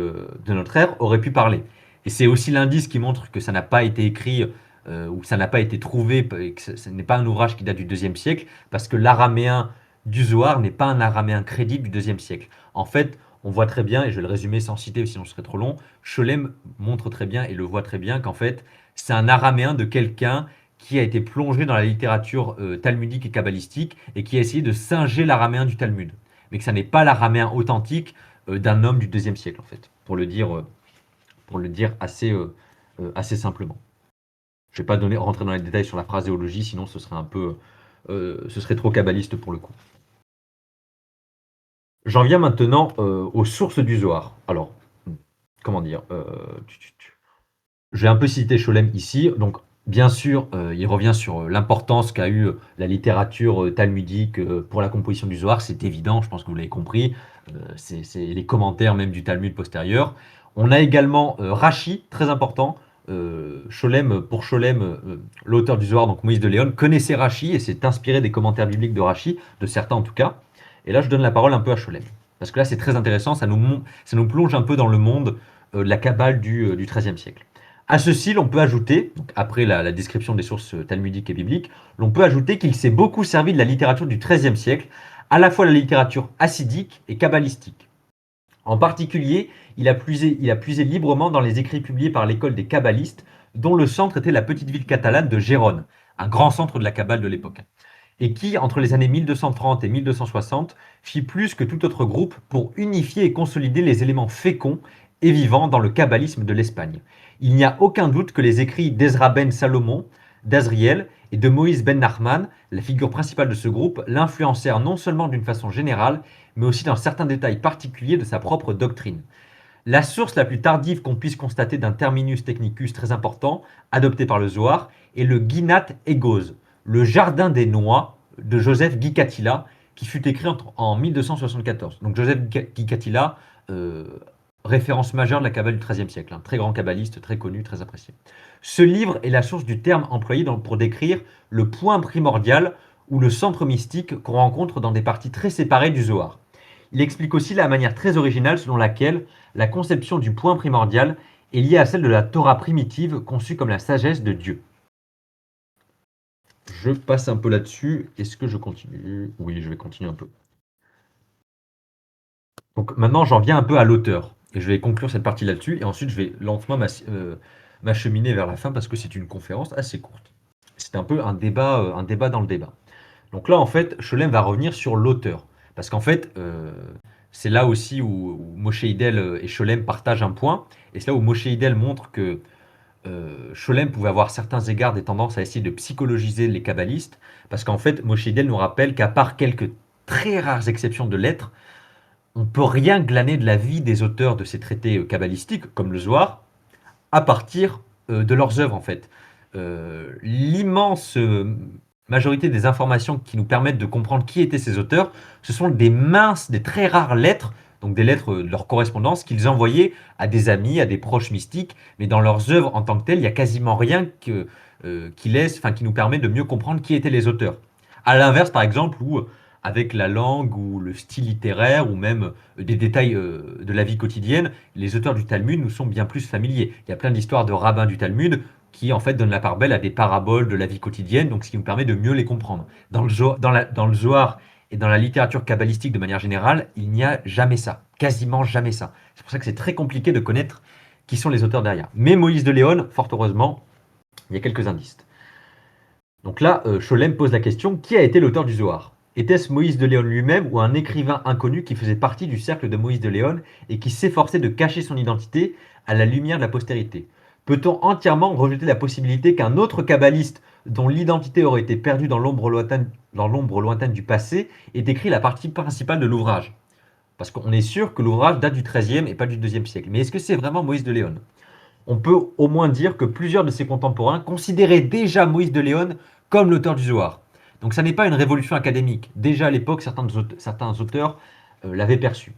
de notre ère, auraient pu parler. Et c'est aussi l'indice qui montre que ça n'a pas été écrit ou que ça n'a pas été trouvé, et que ce n'est pas un ouvrage qui date du deuxième siècle, parce que l'araméen du Zohar n'est pas un araméen crédible du deuxième siècle. En fait, on voit très bien, et je vais le résumer sans citer, sinon ce serait trop long, Scholem montre très bien et le voit très bien qu'en fait, c'est un araméen de quelqu'un qui a été plongé dans la littérature talmudique et kabbalistique et qui a essayé de singer l'araméen du Talmud. Mais que ça n'est pas l'araméen authentique d'un homme du deuxième siècle, en fait, pour le dire assez simplement. Je ne vais pas rentrer dans les détails sur la phraséologie, sinon ce serait trop kabbaliste pour le coup. J'en viens maintenant aux sources du Zohar. Alors, comment dire je vais un peu citer Scholem ici. Donc, bien sûr, il revient sur l'importance qu'a eu la littérature talmudique pour la composition du Zohar. C'est évident, je pense que vous l'avez compris. C'est les commentaires même du Talmud postérieur. On a également Rashi, très important. Pour Scholem, l'auteur du Zohar, donc Moïse de Léon, connaissait Rashi et s'est inspiré des commentaires bibliques de Rashi, de certains en tout cas. Et là, je donne la parole un peu à Scholem. Parce que là, c'est très intéressant, ça nous plonge un peu dans le monde de la Kabbale du XIIIe siècle. À ceci, l'on peut ajouter, donc après la description des sources talmudiques et bibliques, l'on peut ajouter qu'il s'est beaucoup servi de la littérature du XIIIe siècle, à la fois la littérature hassidique et kabbalistique. En particulier, il a puisé librement dans les écrits publiés par l'école des kabbalistes, dont le centre était la petite ville catalane de Gérone, un grand centre de la Kabbale de l'époque, et qui, entre les années 1230 et 1260, fit plus que tout autre groupe pour unifier et consolider les éléments féconds et vivants dans le kabbalisme de l'Espagne. Il n'y a aucun doute que les écrits d'Ezra ben Salomon, d'Azriel et de Moïse ben Nachman, la figure principale de ce groupe, l'influencèrent non seulement d'une façon générale, mais aussi dans certains détails particuliers de sa propre doctrine. La source la plus tardive qu'on puisse constater d'un terminus technicus très important, adopté par le Zohar, est le Ginat Egoz, le jardin des noix de Joseph Gicatilla, qui fut écrit en 1274. Donc Joseph Gicatilla, référence majeure de la Kabbale du XIIIe siècle, un très grand kabbaliste, très connu, très apprécié. Ce livre est la source du terme employé pour décrire le point primordial ou le centre mystique qu'on rencontre dans des parties très séparées du Zohar. Il explique aussi la manière très originale selon laquelle la conception du point primordial est liée à celle de la Torah primitive conçue comme la sagesse de Dieu. Je passe un peu là-dessus. Est-ce que je continue? Oui, je vais continuer un peu. Donc maintenant, j'en viens un peu à l'auteur. Et je vais conclure cette partie là-dessus. Et ensuite, je vais lentement m'acheminer vers la fin parce que c'est une conférence assez courte. C'est un peu un débat dans le débat. Donc là, en fait, Scholem va revenir sur l'auteur. Parce qu'en fait, c'est là aussi où Moshe Idel et Scholem partagent un point. Et c'est là où Moshe Idel montre que Scholem pouvait avoir certains égards des tendances à essayer de psychologiser les kabbalistes. Parce qu'en fait, Moshe Idel nous rappelle qu'à part quelques très rares exceptions de lettres, on ne peut rien glaner de la vie des auteurs de ces traités kabbalistiques, comme le Zohar, à partir de leurs œuvres en fait. L'immense majorité des informations qui nous permettent de comprendre qui étaient ces auteurs, ce sont des très rares lettres, donc des lettres de leur correspondance qu'ils envoyaient à des amis, à des proches mystiques, mais dans leurs œuvres en tant que telles, il n'y a quasiment rien qui nous permet de mieux comprendre qui étaient les auteurs. À l'inverse, par exemple, où avec la langue ou le style littéraire ou même des détails de la vie quotidienne, les auteurs du Talmud nous sont bien plus familiers. Il y a plein d'histoires de rabbins du Talmud qui en fait donnent la part belle à des paraboles de la vie quotidienne, donc ce qui nous permet de mieux les comprendre. Dans le Zohar et dans la littérature kabbalistique de manière générale, il n'y a jamais ça, quasiment jamais ça. C'est pour ça que c'est très compliqué de connaître qui sont les auteurs derrière. Mais Moïse de Léon, fort heureusement, il y a quelques indices. Donc là, Scholem pose la question, qui a été l'auteur du Zohar? Était-ce Moïse de Léon lui-même ou un écrivain inconnu qui faisait partie du cercle de Moïse de Léon et qui s'efforçait de cacher son identité à la lumière de la postérité? Peut-on entièrement rejeter la possibilité qu'un autre kabbaliste dont l'identité aurait été perdue dans l'ombre lointaine du passé ait écrit la partie principale de l'ouvrage? Parce qu'on est sûr que l'ouvrage date du XIIIe et pas du IIe siècle. Mais est-ce que c'est vraiment Moïse de Léon? On peut au moins dire que plusieurs de ses contemporains considéraient déjà Moïse de Léon comme l'auteur du Zohar. Donc ça n'est pas une révolution académique. Déjà à l'époque, certains auteurs l'avaient perçu.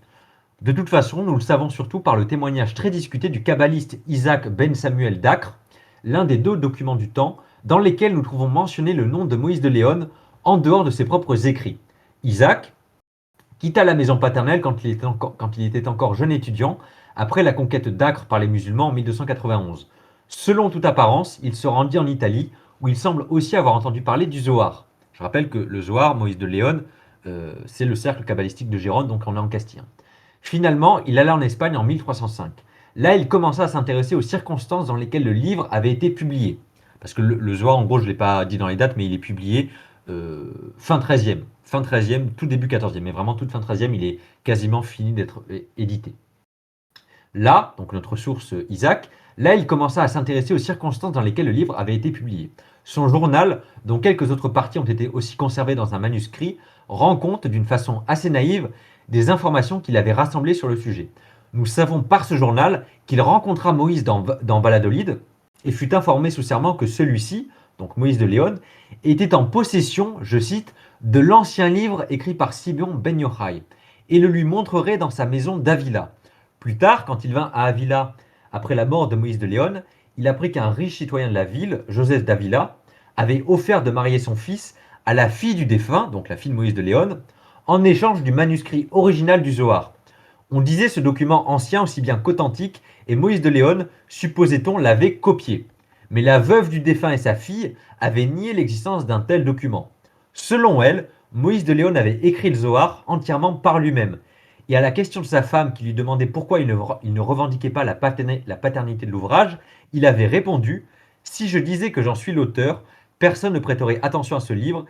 De toute façon, nous le savons surtout par le témoignage très discuté du kabbaliste Isaac ben Samuel d'Acre, l'un des deux documents du temps, dans lesquels nous trouvons mentionné le nom de Moïse de Léon en dehors de ses propres écrits. Isaac quitta la maison paternelle quand il était encore jeune étudiant, après la conquête d'Acre par les musulmans en 1291. Selon toute apparence, il se rendit en Italie, où il semble aussi avoir entendu parler du Zohar. Je rappelle que le Zohar, Moïse de Léon, c'est le cercle kabbalistique de Gérone, donc on est en Castille. Finalement, il alla en Espagne en 1305. Là, il commença à s'intéresser aux circonstances dans lesquelles le livre avait été publié. Parce que le Zohar, en gros, je ne l'ai pas dit dans les dates, mais il est publié fin 13e. Fin 13e, tout début 14e. Mais vraiment, toute fin 13e, il est quasiment fini d'être édité. Là, donc notre source Isaac, là, il commença à s'intéresser aux circonstances dans lesquelles le livre avait été publié. Son journal, dont quelques autres parties ont été aussi conservées dans un manuscrit, rend compte d'une façon assez naïve des informations qu'il avait rassemblées sur le sujet. Nous savons par ce journal qu'il rencontra Moïse dans Valladolid et fut informé sous serment que celui-ci, donc Moïse de Léon, était en possession, je cite, de l'ancien livre écrit par Simeon ben Yochai et le lui montrerait dans sa maison d'Avila. Plus tard, quand il vint à Avila après la mort de Moïse de Léon, il apprit qu'un riche citoyen de la ville, Joseph d'Avila, avait offert de marier son fils à la fille du défunt, donc la fille de Moïse de Léon, en échange du manuscrit original du Zohar. On disait ce document ancien aussi bien qu'authentique, et Moïse de Léon, supposait-on, l'avait copié. Mais la veuve du défunt et sa fille avaient nié l'existence d'un tel document. Selon elle, Moïse de Léon avait écrit le Zohar entièrement par lui-même. Et à la question de sa femme qui lui demandait pourquoi il ne revendiquait pas la paternité de l'ouvrage, il avait répondu: Si je disais que j'en suis l'auteur, personne ne prêterait attention à ce livre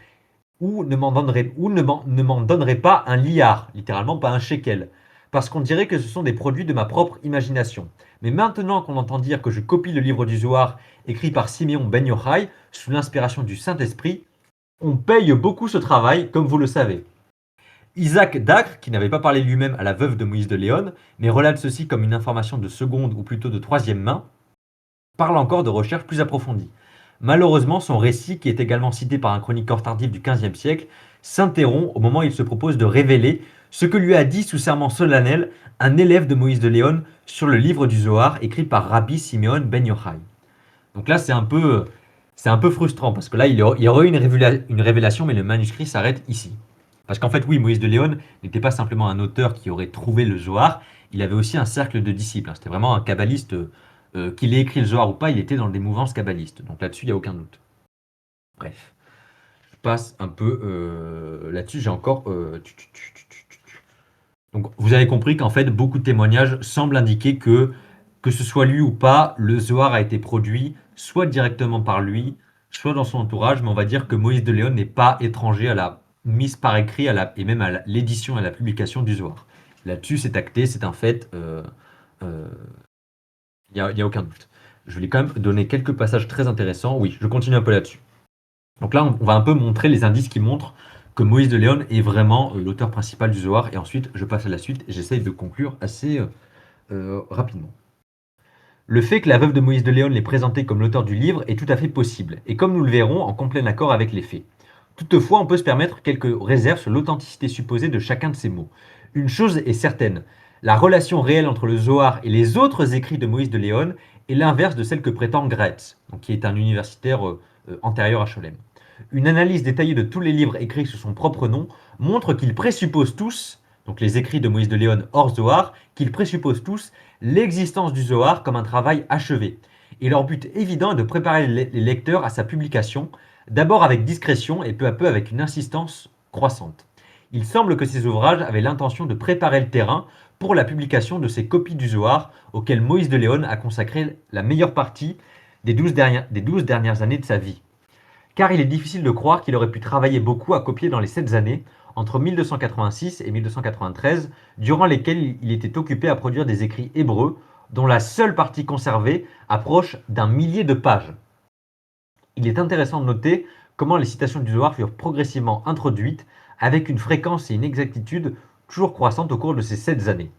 ou ne m'en donnerait pas un liard, littéralement pas un shekel, parce qu'on dirait que ce sont des produits de ma propre imagination. Mais maintenant qu'on entend dire que je copie le livre du Zohar écrit par Simeon ben Yochai sous l'inspiration du Saint-Esprit, on paye beaucoup ce travail, comme vous le savez. Isaac d'Acre, qui n'avait pas parlé lui-même à la veuve de Moïse de Léon, mais relate ceci comme une information de seconde ou plutôt de troisième main, parle encore de recherches plus approfondies. Malheureusement, son récit, qui est également cité par un chroniqueur tardif du XVe siècle, s'interrompt au moment où il se propose de révéler ce que lui a dit sous serment solennel un élève de Moïse de Léon sur le livre du Zohar écrit par Rabbi Simeon ben Yochai. Donc là, c'est un peu frustrant parce que là, il y aurait eu une révélation, mais le manuscrit s'arrête ici. Parce qu'en fait, oui, Moïse de Léon n'était pas simplement un auteur qui aurait trouvé le Zohar, il avait aussi un cercle de disciples. C'était vraiment un kabbaliste, qu'il ait écrit le Zohar ou pas, il était dans des mouvances kabbalistes. Donc là-dessus, il n'y a aucun doute. Bref, je passe un peu là-dessus, j'ai encore... Donc vous avez compris qu'en fait, beaucoup de témoignages semblent indiquer que ce soit lui ou pas, le Zohar a été produit soit directement par lui, soit dans son entourage, mais on va dire que Moïse de Léon n'est pas étranger à la mise par écrit et même à l'édition et à la publication du Zohar. Là-dessus, c'est acté, c'est un fait, y a aucun doute. Je vais quand même donner quelques passages très intéressants. Oui, je continue un peu là-dessus. Donc là, on va un peu montrer les indices qui montrent que Moïse de Léon est vraiment l'auteur principal du Zohar, et ensuite je passe à la suite et j'essaye de conclure assez rapidement. Le fait que la veuve de Moïse de Léon l'ait présenté comme l'auteur du livre est tout à fait possible, et comme nous le verrons, en complet accord avec les faits. Toutefois, on peut se permettre quelques réserves sur l'authenticité supposée de chacun de ces mots. Une chose est certaine, la relation réelle entre le Zohar et les autres écrits de Moïse de Léon est l'inverse de celle que prétend Graetz, qui est un universitaire antérieur à Scholem. Une analyse détaillée de tous les livres écrits sous son propre nom montre qu'ils présupposent tous, donc les écrits de Moïse de Léon hors Zohar, qu'ils présupposent tous l'existence du Zohar comme un travail achevé. Et leur but évident est de préparer les lecteurs à sa publication, d'abord avec discrétion et peu à peu avec une insistance croissante. Il semble que ces ouvrages avaient l'intention de préparer le terrain pour la publication de ces copies du Zohar auxquelles Moïse de Léon a consacré la meilleure partie des 12 dernières années de sa vie. Car il est difficile de croire qu'il aurait pu travailler beaucoup à copier dans les 7 années, entre 1286 et 1293, durant lesquelles il était occupé à produire des écrits hébreux, dont la seule partie conservée approche d'un millier de pages. Il est intéressant de noter comment les citations du Zohar furent progressivement introduites, avec une fréquence et une exactitude toujours croissantes au cours de ces 7 années.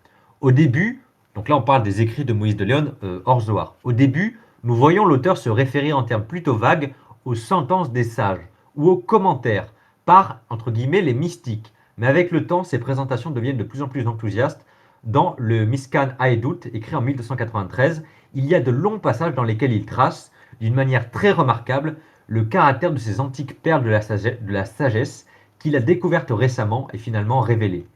Au début, donc là on parle des écrits de Moïse de Léon hors Zohar, au début, nous voyons l'auteur se référer en termes plutôt vagues aux sentences des sages ou aux commentaires par, entre guillemets, les mystiques. Mais avec le temps, ces présentations deviennent de plus en plus enthousiastes. Dans le Miskan Haedut, écrit en 1293, il y a de longs passages dans lesquels il trace, d'une manière très remarquable, le caractère de ces antiques perles de la sagesse qu'il a découvertes récemment et finalement révélées.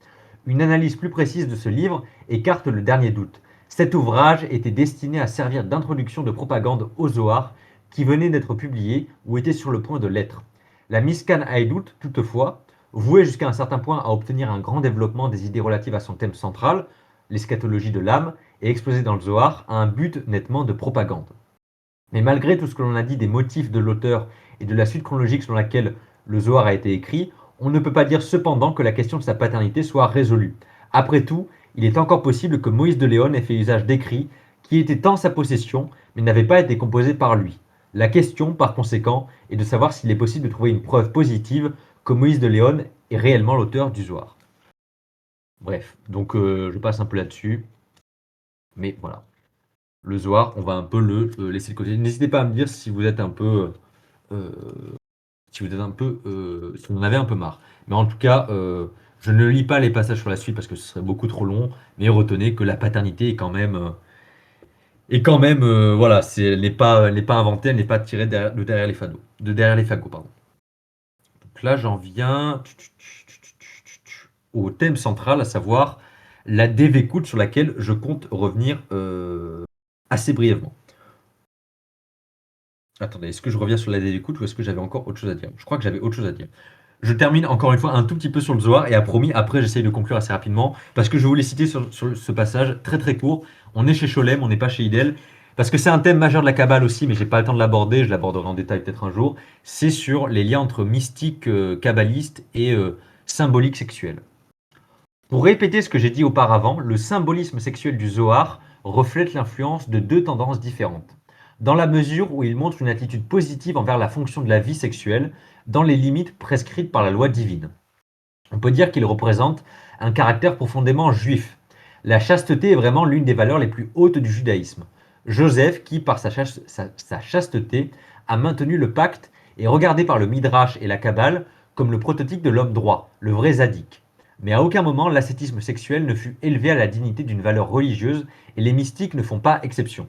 Une analyse plus précise de ce livre écarte le dernier doute. Cet ouvrage était destiné à servir d'introduction de propagande au Zohar qui venait d'être publié ou était sur le point de l'être. La Mishkan Haïdout, toutefois, vouée jusqu'à un certain point à obtenir un grand développement des idées relatives à son thème central, l'eschatologie de l'âme, et exposée dans le Zohar, a un but nettement de propagande. Mais malgré tout ce que l'on a dit des motifs de l'auteur et de la suite chronologique selon laquelle le Zohar a été écrit, on ne peut pas dire cependant que la question de sa paternité soit résolue. Après tout, il est encore possible que Moïse de Léon ait fait usage d'écrits qui étaient en sa possession, mais n'avaient pas été composés par lui. La question, par conséquent, est de savoir s'il est possible de trouver une preuve positive que Moïse de Léon est réellement l'auteur du Zohar. Bref, donc je passe un peu là-dessus, mais voilà. Le Zohar, on va un peu le laisser de côté. N'hésitez pas à me dire si vous êtes un peu, euh, si vous en avez un peu marre. Mais en tout cas, je ne lis pas les passages sur la suite parce que ce serait beaucoup trop long. Mais retenez que la paternité est quand même, voilà, elle n'est pas inventée, elle n'est pas tirée de derrière les fagots, pardon. Donc là, j'en viens au thème central, à savoir la dévécoute sur laquelle je compte revenir assez brièvement. Attendez, est-ce que je reviens sur la dévécoute ou est-ce que j'avais encore autre chose à dire? Je crois que j'avais autre chose à dire. Je termine encore une fois un tout petit peu sur le Zohar et à promis, après j'essaye de conclure assez rapidement parce que je voulais citer sur ce passage très très court. On est chez Scholem, on n'est pas chez Idel parce que c'est un thème majeur de la Kabbale aussi, mais j'ai pas le temps de l'aborder, je l'aborderai en détail peut-être un jour. C'est sur les liens entre mystique kabbaliste et symbolique sexuel. Pour répéter ce que j'ai dit auparavant, le symbolisme sexuel du Zohar reflète l'influence de deux tendances différentes. Dans la mesure où il montre une attitude positive envers la fonction de la vie sexuelle, dans les limites prescrites par la loi divine. On peut dire qu'il représente un caractère profondément juif. La chasteté est vraiment l'une des valeurs les plus hautes du judaïsme. Joseph, qui par sa chasteté a maintenu le pacte, est regardé par le Midrash et la Kabbale comme le prototype de l'homme droit, le vrai zaddik. Mais à aucun moment l'ascétisme sexuel ne fut élevé à la dignité d'une valeur religieuse et les mystiques ne font pas exception.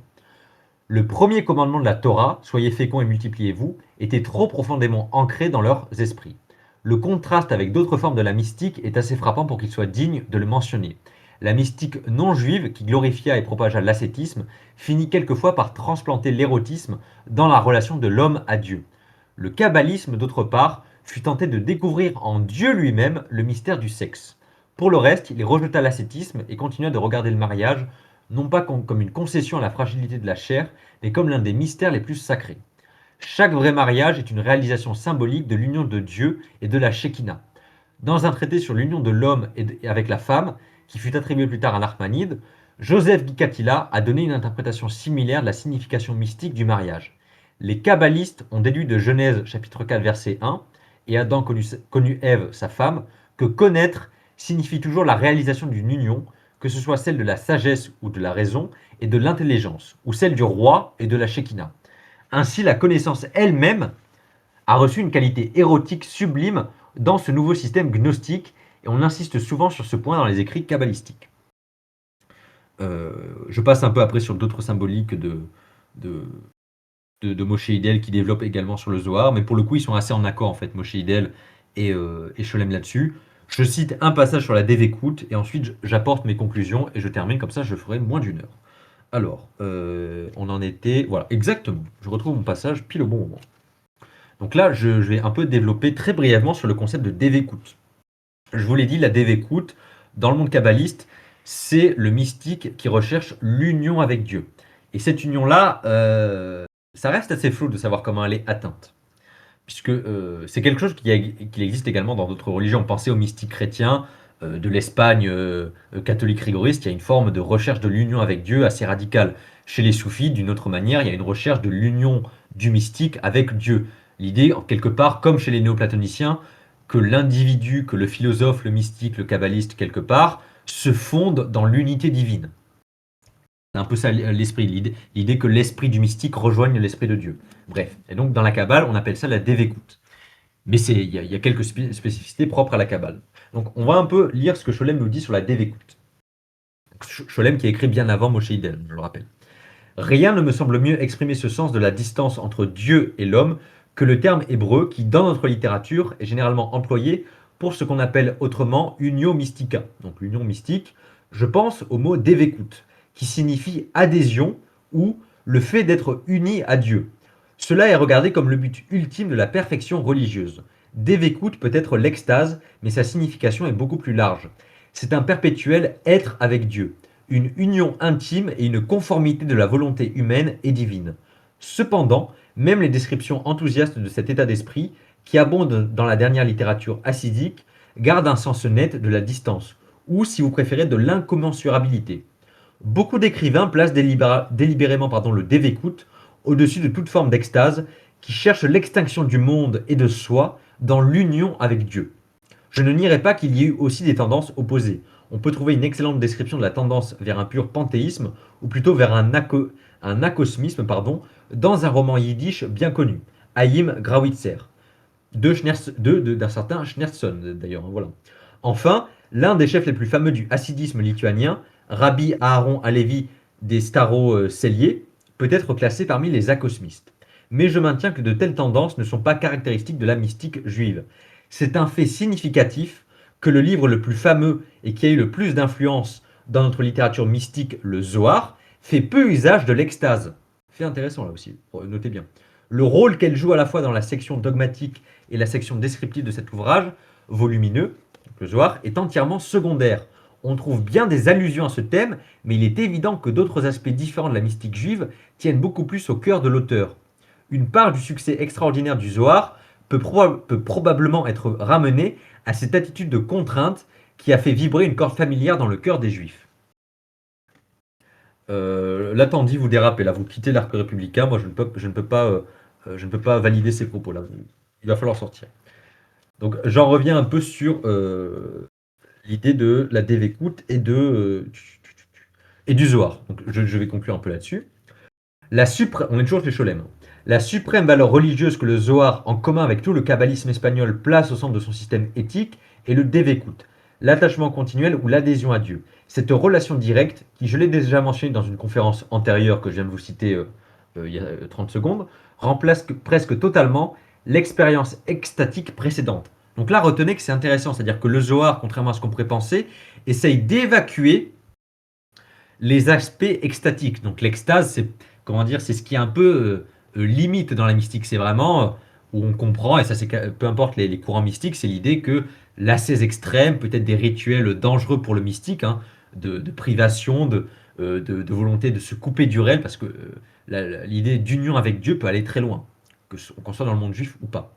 Le premier commandement de la Torah, soyez féconds et multipliez-vous, était trop profondément ancré dans leurs esprits. Le contraste avec d'autres formes de la mystique est assez frappant pour qu'il soit digne de le mentionner. La mystique non juive, qui glorifia et propagea l'ascétisme, finit quelquefois par transplanter l'érotisme dans la relation de l'homme à Dieu. Le kabbalisme, d'autre part, fut tenté de découvrir en Dieu lui-même le mystère du sexe. Pour le reste, il rejeta l'ascétisme et continua de regarder le mariage non pas comme une concession à la fragilité de la chair, mais comme l'un des mystères les plus sacrés. Chaque vrai mariage est une réalisation symbolique de l'union de Dieu et de la Shekinah. Dans un traité sur l'union de l'homme et avec la femme, qui fut attribué plus tard à Nachmanide, Joseph Gikatila a donné une interprétation similaire de la signification mystique du mariage. Les kabbalistes ont déduit de Genèse chapitre 4 verset 1, et Adam connu Ève, sa femme, que connaître signifie toujours la réalisation d'une union, que ce soit celle de la sagesse ou de la raison et de l'intelligence, ou celle du roi et de la Shekinah. Ainsi, la connaissance elle-même a reçu une qualité érotique sublime dans ce nouveau système gnostique, et on insiste souvent sur ce point dans les écrits kabbalistiques. Je passe un peu après sur d'autres symboliques de, de Moshe Hidel qui développent également sur le Zohar, mais pour le coup, ils sont assez en accord, en fait, Moshe Hidel et Sholem là-dessus. Je cite un passage sur la dévécoute, et ensuite j'apporte mes conclusions, et je termine, comme ça je ferai moins d'une heure. Alors, on en était... Voilà, exactement. Je retrouve mon passage pile au bon moment. Donc là, je vais un peu développer très brièvement sur le concept de dévécoute. Je vous l'ai dit, la dévécoute, dans le monde kabbaliste, c'est le mystique qui recherche l'union avec Dieu. Et cette union-là, ça reste assez flou de savoir comment elle est atteinte. Puisque c'est quelque chose qui existe également dans d'autres religions. Pensez aux mystiques chrétiens de l'Espagne catholique rigoriste, il y a une forme de recherche de l'union avec Dieu assez radicale. Chez les soufis, d'une autre manière, il y a une recherche de l'union du mystique avec Dieu. L'idée, quelque part, comme chez les néoplatoniciens, que l'individu, que le philosophe, le mystique, le kabbaliste, quelque part, se fondent dans l'unité divine. C'est un peu ça l'esprit, l'idée que l'esprit du mystique rejoigne l'esprit de Dieu. Bref, et donc dans la Kabbale, on appelle ça la dévécoute. Mais il y a quelques spécificités propres à la Kabbale. Donc on va un peu lire ce que Scholem nous dit sur la dévécoute. Scholem qui a écrit bien avant Moshe Hidel, je le rappelle. Rien ne me semble mieux exprimer ce sens de la distance entre Dieu et l'homme que le terme hébreu qui, dans notre littérature, est généralement employé pour ce qu'on appelle autrement unio mystica. Donc l'union mystique, je pense au mot dévécoute, qui signifie adhésion ou le fait d'être uni à Dieu. Cela est regardé comme le but ultime de la perfection religieuse. Devekut peut être l'extase, mais sa signification est beaucoup plus large. C'est un perpétuel être avec Dieu, une union intime et une conformité de la volonté humaine et divine. Cependant, même les descriptions enthousiastes de cet état d'esprit, qui abondent dans la dernière littérature hassidique, gardent un sens net de la distance, ou si vous préférez de l'incommensurabilité. Beaucoup d'écrivains placent délibérément le Devekut au-dessus de toute forme d'extase qui cherche l'extinction du monde et de soi dans l'union avec Dieu. Je ne nierai pas qu'il y ait eu aussi des tendances opposées. On peut trouver une excellente description de la tendance vers un pur panthéisme, ou plutôt vers un akosmisme, dans un roman yiddish bien connu, Haïm Grawitzer, d'un certain Schneerson d'ailleurs. Voilà. Enfin, l'un des chefs les plus fameux du hassidisme lituanien, Rabbi Aaron Halevi des Staro-Céliers, peut être classé parmi les akosmistes. Mais je maintiens que de telles tendances ne sont pas caractéristiques de la mystique juive. C'est un fait significatif que le livre le plus fameux et qui a eu le plus d'influence dans notre littérature mystique, le Zohar, fait peu usage de l'extase. Fait intéressant là aussi, notez bien. Le rôle qu'elle joue à la fois dans la section dogmatique et la section descriptive de cet ouvrage, volumineux, le Zohar, est entièrement secondaire. On trouve bien des allusions à ce thème, mais il est évident que d'autres aspects différents de la mystique juive tiennent beaucoup plus au cœur de l'auteur. Une part du succès extraordinaire du Zohar peut probablement être ramenée à cette attitude de contrainte qui a fait vibrer une corde familière dans le cœur des Juifs. Là, Tandy, vous dérapez, là, vous quittez l'arc républicain. Moi, je ne peux pas valider ces propos-là. Il va falloir sortir. Donc, j'en reviens un peu sur l'idée de la dévécoute et du Zohar. Donc, je vais conclure un peu là-dessus. On est toujours chez Scholem. La suprême valeur religieuse que le Zohar, en commun avec tout le kabbalisme espagnol, place au centre de son système éthique est le dévécoute, l'attachement continuel ou l'adhésion à Dieu. Cette relation directe, qui je l'ai déjà mentionné dans une conférence antérieure que je viens de vous citer il y a 30 secondes, remplace presque totalement l'expérience extatique précédente. Donc là, retenez que c'est intéressant, c'est-à-dire que le Zohar, contrairement à ce qu'on pourrait penser, essaye d'évacuer les aspects extatiques. Donc l'extase, c'est comment dire, c'est ce qui est un peu limite dans la mystique. C'est vraiment où on comprend, et ça c'est peu importe les courants mystiques, c'est l'idée que l'ascèse extrême, peut-être des rituels dangereux pour le mystique, hein, de privation, de volonté de se couper du réel, parce que l'idée d'union avec Dieu peut aller très loin, qu'on soit dans le monde juif ou pas.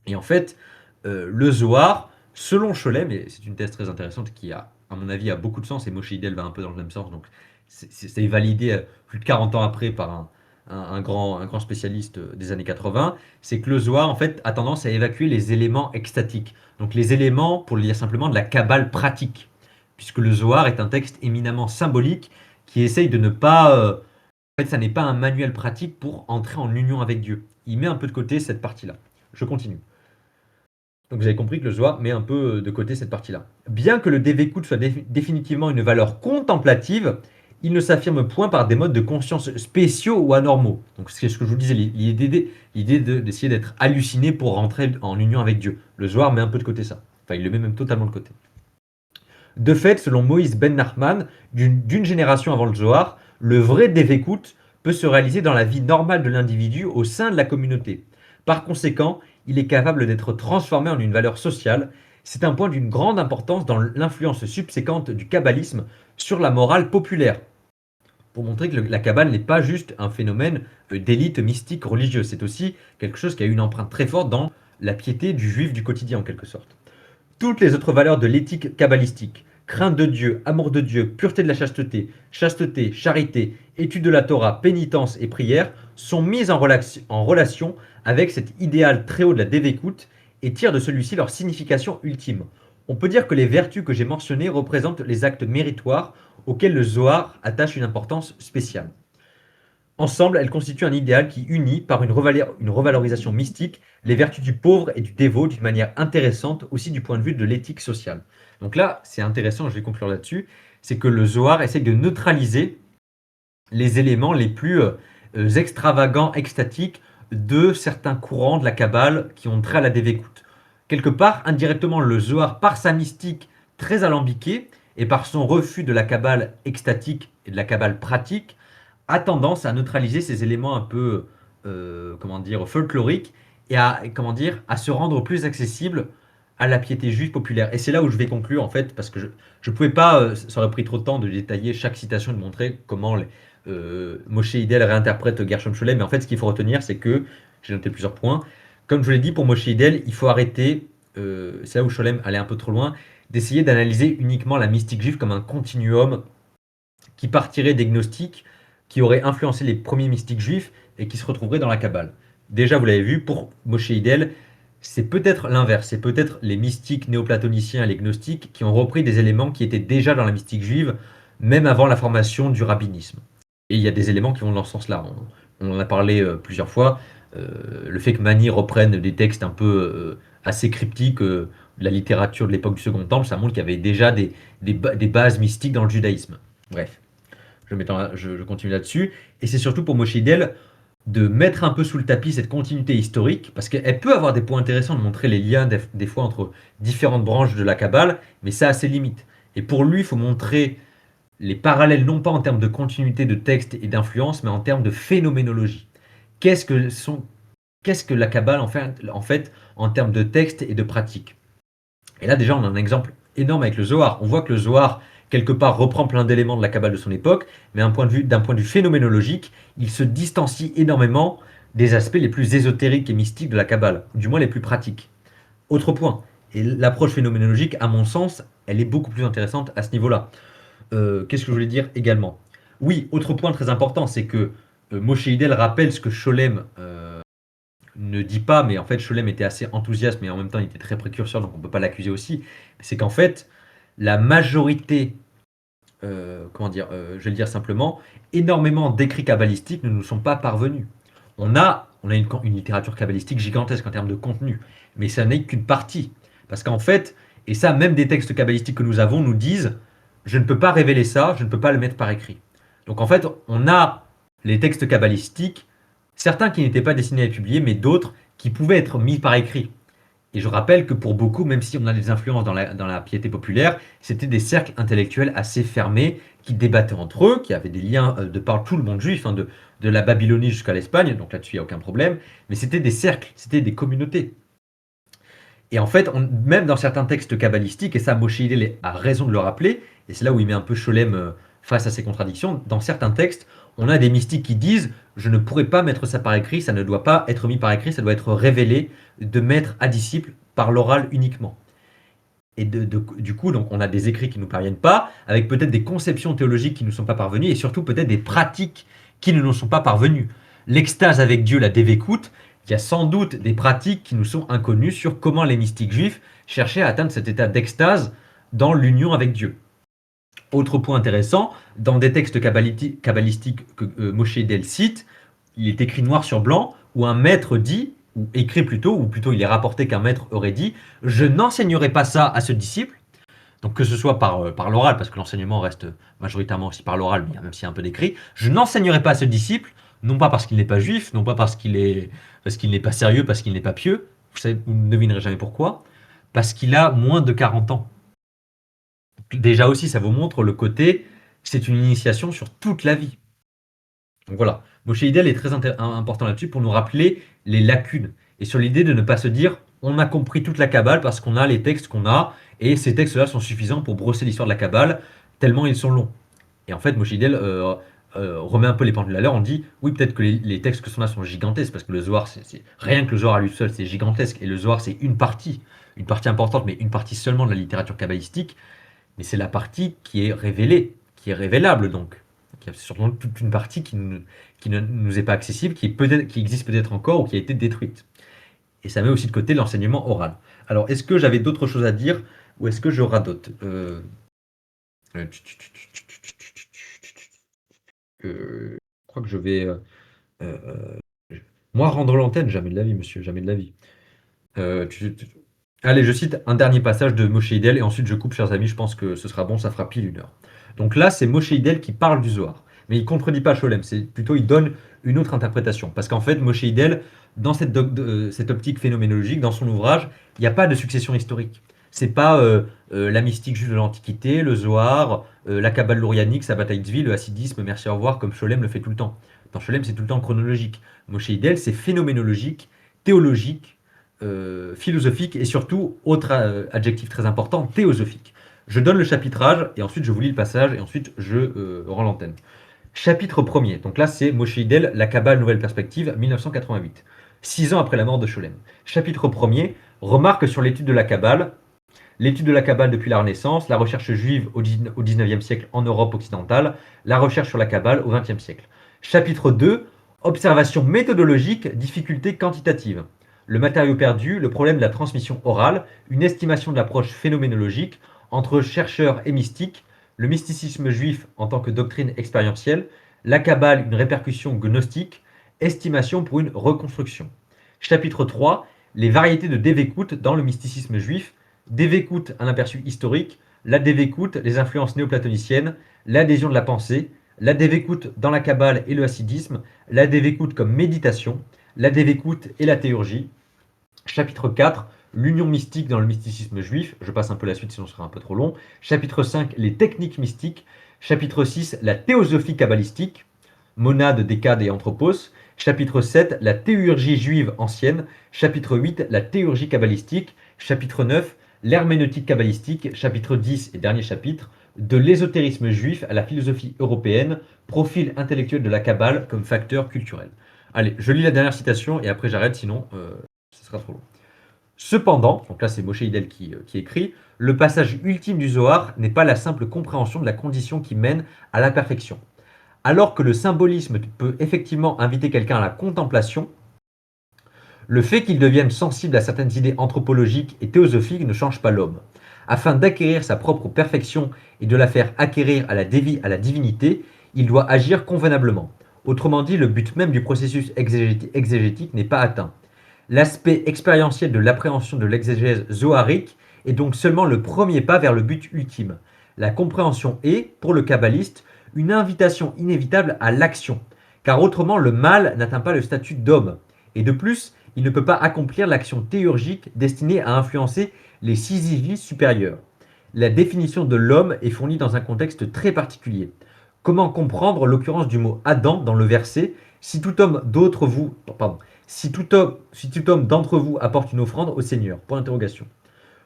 Et en fait, le Zohar, selon Scholem, et c'est une thèse très intéressante qui a, à mon avis, a beaucoup de sens, et Moshe Idel va un peu dans le même sens, donc c'est validé plus de 40 ans après par un grand spécialiste des années 80, c'est que le Zohar, en fait, a tendance à évacuer les éléments extatiques. Donc les éléments, pour le dire simplement, de la Kabbale pratique, puisque le Zohar est un texte éminemment symbolique qui essaye de ne pas... en fait, ça n'est pas un manuel pratique pour entrer en union avec Dieu. Il met un peu de côté cette partie-là. Je continue. Donc vous avez compris que le Zohar met un peu de côté cette partie-là. Bien que le Devekut soit définitivement une valeur contemplative, il ne s'affirme point par des modes de conscience spéciaux ou anormaux. Donc c'est ce que je vous disais, l'idée d'essayer d'être halluciné pour rentrer en union avec Dieu. Le Zohar met un peu de côté ça. Enfin, il le met même totalement de côté. De fait, selon Moïse Ben Nachman, d'une génération avant le Zohar, le vrai Devekut peut se réaliser dans la vie normale de l'individu au sein de la communauté. Par conséquent, il est capable d'être transformé en une valeur sociale. C'est un point d'une grande importance dans l'influence subséquente du kabbalisme sur la morale populaire. Pour montrer que la Kabbale n'est pas juste un phénomène d'élite mystique religieuse, c'est aussi quelque chose qui a une empreinte très forte dans la piété du juif du quotidien en quelque sorte. Toutes les autres valeurs de l'éthique kabbalistique, crainte de Dieu, amour de Dieu, pureté de la chasteté, charité, étude de la Torah, pénitence et prière, sont mises en relation avec cet idéal très haut de la dévécoute et tirent de celui-ci leur signification ultime. On peut dire que les vertus que j'ai mentionnées représentent les actes méritoires auxquels le Zohar attache une importance spéciale. Ensemble, elles constituent un idéal qui unit, par une revalorisation mystique, les vertus du pauvre et du dévot d'une manière intéressante, aussi du point de vue de l'éthique sociale. Donc là, c'est intéressant, je vais conclure là-dessus, c'est que le Zohar essaye de neutraliser les éléments les plus extravagants, extatiques de certains courants de la Kabbale qui ont trait à la dévécoute. Quelque part, indirectement, le Zohar, par sa mystique très alambiquée, et par son refus de la Kabbale extatique et de la Kabbale pratique, a tendance à neutraliser ces éléments un peu, comment dire, folkloriques et à, comment dire, à se rendre plus accessible à la piété juive populaire. Et c'est là où je vais conclure, en fait, parce que je ne pouvais pas, ça aurait pris trop de temps de détailler chaque citation et de montrer comment Moshe Hidel réinterprète Gershom Scholem. Mais en fait, ce qu'il faut retenir, c'est que, j'ai noté plusieurs points, comme je l'ai dit, pour Moshe Hidel, il faut arrêter, c'est là où Scholem allait un peu trop loin, d'essayer d'analyser uniquement la mystique juive comme un continuum qui partirait des gnostiques, qui auraient influencé les premiers mystiques juifs et qui se retrouveraient dans la Kabbale. Déjà, vous l'avez vu, pour Moshe Hidel, c'est peut-être l'inverse, c'est peut-être les mystiques néoplatoniciens et les gnostiques qui ont repris des éléments qui étaient déjà dans la mystique juive, même avant la formation du rabbinisme. Et il y a des éléments qui vont dans ce sens-là. On en a parlé plusieurs fois. Le fait que Mani reprenne des textes un peu assez cryptiques de la littérature de l'époque du Second Temple, ça montre qu'il y avait déjà des bases mystiques dans le judaïsme. Bref, je continue là-dessus. Et c'est surtout pour Moshe Hidel de mettre un peu sous le tapis cette continuité historique, parce qu'elle peut avoir des points intéressants de montrer les liens des fois entre différentes branches de la Kabbale, mais ça a ses limites. Et pour lui, il faut montrer les parallèles non pas en termes de continuité de texte et d'influence, mais en termes de phénoménologie. Qu'est-ce que, sont, qu'est-ce que la Kabbale en fait en termes de texte et de pratique? Et là déjà on a un exemple énorme avec le Zohar. On voit que le Zohar quelque part reprend plein d'éléments de la Kabbale de son époque, mais d'un point de vue phénoménologique, il se distancie énormément des aspects les plus ésotériques et mystiques de la Kabbale, du moins les plus pratiques. Autre point, et l'approche phénoménologique, à mon sens, elle est beaucoup plus intéressante à ce niveau-là. Qu'est-ce que je voulais dire également? Oui, autre point très important, c'est que Moshe Hidel rappelle ce que Scholem ne dit pas, mais en fait Scholem était assez enthousiaste, mais en même temps il était très précurseur, donc on ne peut pas l'accuser aussi. C'est qu'en fait, la majorité, comment dire, je vais le dire simplement, énormément d'écrits kabbalistiques ne nous sont pas parvenus. On a une littérature kabbalistique gigantesque en termes de contenu, mais ça n'est qu'une partie. Parce qu'en fait, et ça, même des textes kabbalistiques que nous avons nous disent, je ne peux pas révéler ça, je ne peux pas le mettre par écrit. Donc en fait, on a les textes kabbalistiques, certains qui n'étaient pas destinés à être publiés, mais d'autres qui pouvaient être mis par écrit. Et je rappelle que pour beaucoup, même si on a des influences dans la piété populaire, c'était des cercles intellectuels assez fermés qui débattaient entre eux, qui avaient des liens de par tout le monde juif, hein, de la Babylonie jusqu'à l'Espagne, donc là-dessus il n'y a aucun problème, mais c'était des cercles, c'était des communautés. Et en fait, même dans certains textes kabbalistiques, et ça Moshe Hillel a raison de le rappeler, et c'est là où il met un peu Scholem face à ces contradictions, dans certains textes, on a des mystiques qui disent je ne pourrais pas mettre ça par écrit, ça ne doit pas être mis par écrit, ça doit être révélé de maître à disciple par l'oral uniquement. Et du coup, donc, on a des écrits qui ne nous parviennent pas, avec peut-être des conceptions théologiques qui ne nous sont pas parvenues, et surtout peut-être des pratiques qui ne nous sont pas parvenues. L'extase avec Dieu, la dévécoute, il y a sans doute des pratiques qui nous sont inconnues sur comment les mystiques juifs cherchaient à atteindre cet état d'extase dans l'union avec Dieu. Autre point intéressant, dans des textes kabbalistiques que Moshe Hillel cite, il est écrit noir sur blanc, où un maître dit, ou écrit plutôt, ou plutôt il est rapporté qu'un maître aurait dit, je n'enseignerai pas ça à ce disciple, donc que ce soit par l'oral, parce que l'enseignement reste majoritairement aussi par l'oral, même s'il y a un peu d'écrit, je n'enseignerai pas à ce disciple, non pas parce qu'il n'est pas juif, non pas parce qu'il n'est pas sérieux, parce qu'il n'est pas pieux, vous ne devinerez jamais pourquoi, parce qu'il a moins de 40 ans. Déjà aussi, ça vous montre le côté, c'est une initiation sur toute la vie. Donc voilà, Moshe Hillel est très important là-dessus pour nous rappeler les lacunes et sur l'idée de ne pas se dire on a compris toute la Kabbale parce qu'on a les textes qu'on a et ces textes-là sont suffisants pour brosser l'histoire de la Kabbale tellement ils sont longs. Et en fait, Moshe Hillel remet un peu les pendules à l'heure. On dit oui, peut-être que les textes que sont là sont gigantesques parce que le Zohar, rien que le Zohar à lui seul, c'est gigantesque et le Zohar, c'est une partie importante, mais une partie seulement de la littérature kabbalistique. Mais c'est la partie qui est révélée, qui est révélable donc. Il y a sûrement toute une partie qui ne nous est pas accessible, qui existe peut-être encore ou qui a été détruite. Et ça met aussi de côté l'enseignement oral. Alors, est-ce que j'avais d'autres choses à dire ou est-ce que je radote Je crois que je vais... euh, moi, rendre l'antenne, jamais de la vie, monsieur, jamais de la vie. Allez, je cite un dernier passage de Moshe Hillel et ensuite je coupe, chers amis, je pense que ce sera bon, ça fera pile 1 heure. Donc là, c'est Moshe Hillel qui parle du Zohar. Mais il ne contredit pas Scholem, c'est plutôt il donne une autre interprétation. Parce qu'en fait, Moshe Hillel, dans cette optique phénoménologique, dans son ouvrage, il n'y a pas de succession historique. C'est pas la mystique juste de l'Antiquité, le Zohar, la Kabbale lourianique, sa bataille de vie, le hassidisme, merci au revoir, comme Scholem le fait tout le temps. Dans Scholem, c'est tout le temps chronologique. Moshe Hidel, c'est phénoménologique, théologique, philosophique et surtout, autre adjectif très important, théosophique. Je donne le chapitrage et ensuite je vous lis le passage et ensuite je rends l'antenne. Chapitre premier. Donc là, c'est Moshe Hidel, La Kabbale Nouvelle Perspective, 1988. 6 ans après la mort de Scholem. Chapitre premier. Remarque sur l'étude de la Kabbale. L'étude de la Kabbale depuis la Renaissance, la recherche juive au 19e siècle en Europe occidentale, la recherche sur la Kabbale au 20e siècle. Chapitre 2. Observation méthodologique, difficulté quantitative. Le matériau perdu, le problème de la transmission orale, une estimation de l'approche phénoménologique entre chercheurs et mystiques, le mysticisme juif en tant que doctrine expérientielle, la Kabbale, une répercussion gnostique, estimation pour une reconstruction. Chapitre 3. Les variétés de Dévécoute dans le mysticisme juif, Dévécoute, un aperçu historique, la Dévécoute, les influences néoplatoniciennes, l'adhésion de la pensée, la Dévécoute dans la Kabbale et le hassidisme, la Dévécoute comme méditation, la Dévécoute et la théurgie. Chapitre 4, l'union mystique dans le mysticisme juif. Je passe un peu la suite sinon ce sera un peu trop long. Chapitre 5, les techniques mystiques. Chapitre 6, la théosophie kabbalistique. Monade, décade et anthropos. Chapitre 7, la théurgie juive ancienne. Chapitre 8, la théurgie kabbalistique. Chapitre 9, l'herméneutique kabbalistique. Chapitre 10 et dernier chapitre, de l'ésotérisme juif à la philosophie européenne, profil intellectuel de la Kabbale comme facteur culturel. Allez, je lis la dernière citation et après j'arrête, sinon ce sera trop long. Cependant, donc là c'est Moshe Hidel qui écrit, le passage ultime du Zohar n'est pas la simple compréhension de la condition qui mène à la perfection. Alors que le symbolisme peut effectivement inviter quelqu'un à la contemplation, le fait qu'il devienne sensible à certaines idées anthropologiques et théosophiques ne change pas l'homme. Afin d'acquérir sa propre perfection et de la faire acquérir à la divinité, il doit agir convenablement. Autrement dit, le but même du processus exégétique n'est pas atteint. L'aspect expérientiel de l'appréhension de l'exégèse zoharique est donc seulement le premier pas vers le but ultime. La compréhension est, pour le kabbaliste, une invitation inévitable à l'action, car autrement le mal n'atteint pas le statut d'homme. Et de plus, il ne peut pas accomplir l'action théurgique destinée à influencer les vies supérieures. La définition de l'homme est fournie dans un contexte très particulier. Comment comprendre l'occurrence du mot Adam dans le verset si tout homme d'entre vous, pardon, si tout homme d'entre vous apporte une offrande au Seigneur. Point d'interrogation.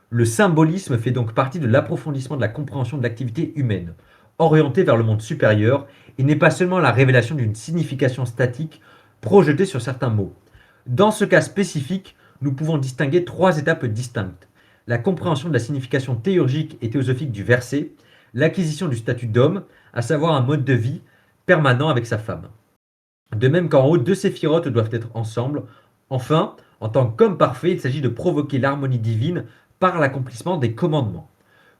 Le symbolisme fait donc partie de l'approfondissement de la compréhension de l'activité humaine, orientée vers le monde supérieur, et n'est pas seulement la révélation d'une signification statique projetée sur certains mots. Dans ce cas spécifique, nous pouvons distinguer trois étapes distinctes. La compréhension de la signification théurgique et théosophique du verset, l'acquisition du statut d'homme, à savoir un mode de vie permanent avec sa femme. De même qu'en haut, deux séphirotes doivent être ensemble. Enfin, en tant qu'homme parfait, il s'agit de provoquer l'harmonie divine par l'accomplissement des commandements.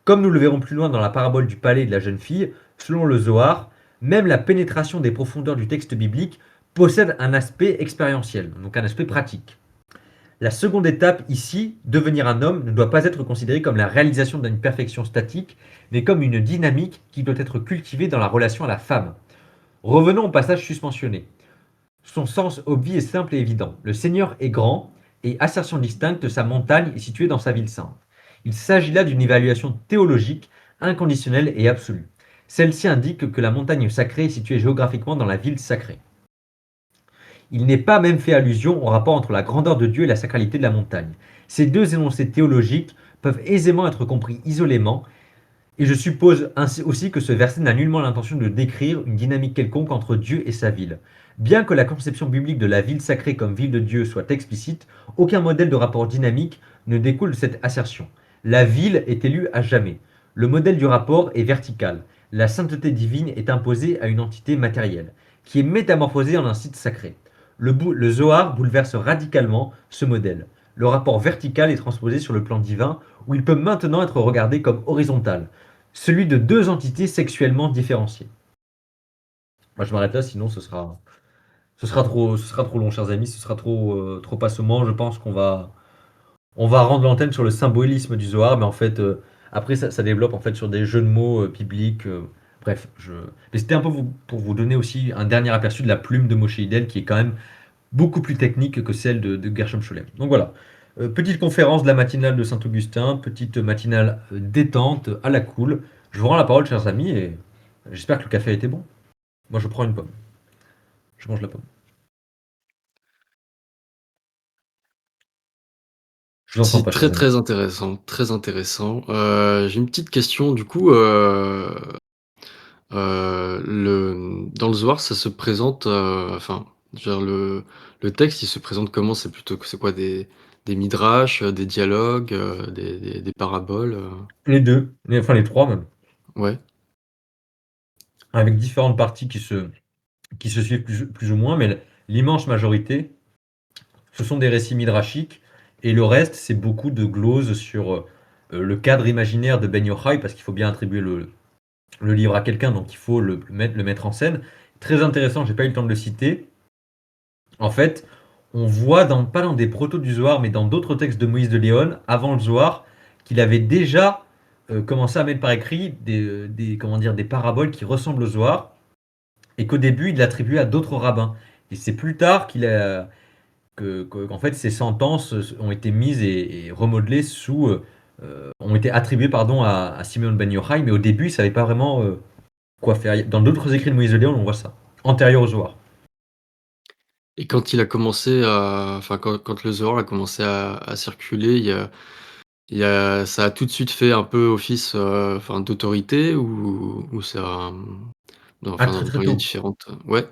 Comme nous le verrons plus loin dans la parabole du palais et de la jeune fille, selon le Zohar, même la pénétration des profondeurs du texte biblique possède un aspect expérientiel, donc un aspect pratique. La seconde étape ici, devenir un homme, ne doit pas être considérée comme la réalisation d'une perfection statique, mais comme une dynamique qui doit être cultivée dans la relation à la femme. Revenons au passage suspensionné. Son sens obvi est simple et évident. Le Seigneur est grand et, assertion distincte, sa montagne est située dans sa ville sainte. Il s'agit là d'une évaluation théologique, inconditionnelle et absolue. Celle-ci indique que la montagne sacrée est située géographiquement dans la ville sacrée. Il n'est pas même fait allusion au rapport entre la grandeur de Dieu et la sacralité de la montagne. Ces deux énoncés théologiques peuvent aisément être compris isolément, et je suppose ainsi aussi que ce verset n'a nullement l'intention de décrire une dynamique quelconque entre Dieu et sa ville. Bien que la conception biblique de la ville sacrée comme ville de Dieu soit explicite, aucun modèle de rapport dynamique ne découle de cette assertion. La ville est élue à jamais. Le modèle du rapport est vertical. La sainteté divine est imposée à une entité matérielle, qui est métamorphosée en un site sacré. Le Zohar bouleverse radicalement ce modèle. Le rapport vertical est transposé sur le plan divin, où il peut maintenant être regardé comme horizontal, celui de deux entités sexuellement différenciées. Moi, je m'arrête là, sinon ce sera trop long, chers amis, ce sera trop assommant. Je pense qu'on va rendre l'antenne sur le symbolisme du Zohar, mais en fait, après, ça développe en fait sur des jeux de mots bibliques. Bref, mais c'était un peu pour vous donner aussi un dernier aperçu de la plume de Moshe Hidel, qui est quand même beaucoup plus technique que celle de Gershom Scholem. Donc voilà. Petite conférence de la matinale de Saint-Augustin, petite matinale détente, à la cool. Je vous rends la parole, chers amis, et j'espère que le café a été bon. Moi, je prends une pomme. Je mange la pomme. Je vous entends Si, pas, chers très, amis. très intéressant, très intéressant. J'ai une petite question du coup, dans le Zohar, ça se présente, enfin, je veux dire le texte, il se présente comment? C'est quoi des midrash, des dialogues, des paraboles, Les deux, enfin les trois même, Ouais, avec différentes parties qui se suivent plus ou moins, mais l'immense majorité, ce sont des récits midrashiques, et le reste, c'est beaucoup de gloses sur le cadre imaginaire de Ben Yochai, parce qu'il faut bien attribuer le livre à quelqu'un, donc il faut le mettre en scène. Très intéressant, j'ai pas eu le temps de le citer. En fait, on voit, pas dans des protos du Zohar, mais dans d'autres textes de Moïse de Léon, avant le Zohar, qu'il avait déjà commencé à mettre par écrit comment dire, des paraboles qui ressemblent au Zohar, et qu'au début, il l'attribuait à d'autres rabbins. Et c'est plus tard qu'en fait, ces sentences ont été mises et remodelées ont été attribuées pardon, à Simeon Ben Yochai, mais au début, il ne savait pas vraiment quoi faire. Dans d'autres écrits de Moïse de Léon, on voit ça, antérieur au Zohar. et quand il a commencé à enfin, quand le Zohar a commencé à circuler, ça a tout de suite fait un peu office, enfin, d'autorité ou ça, Ah, enfin, très très dans les tôt. différentes, ouais,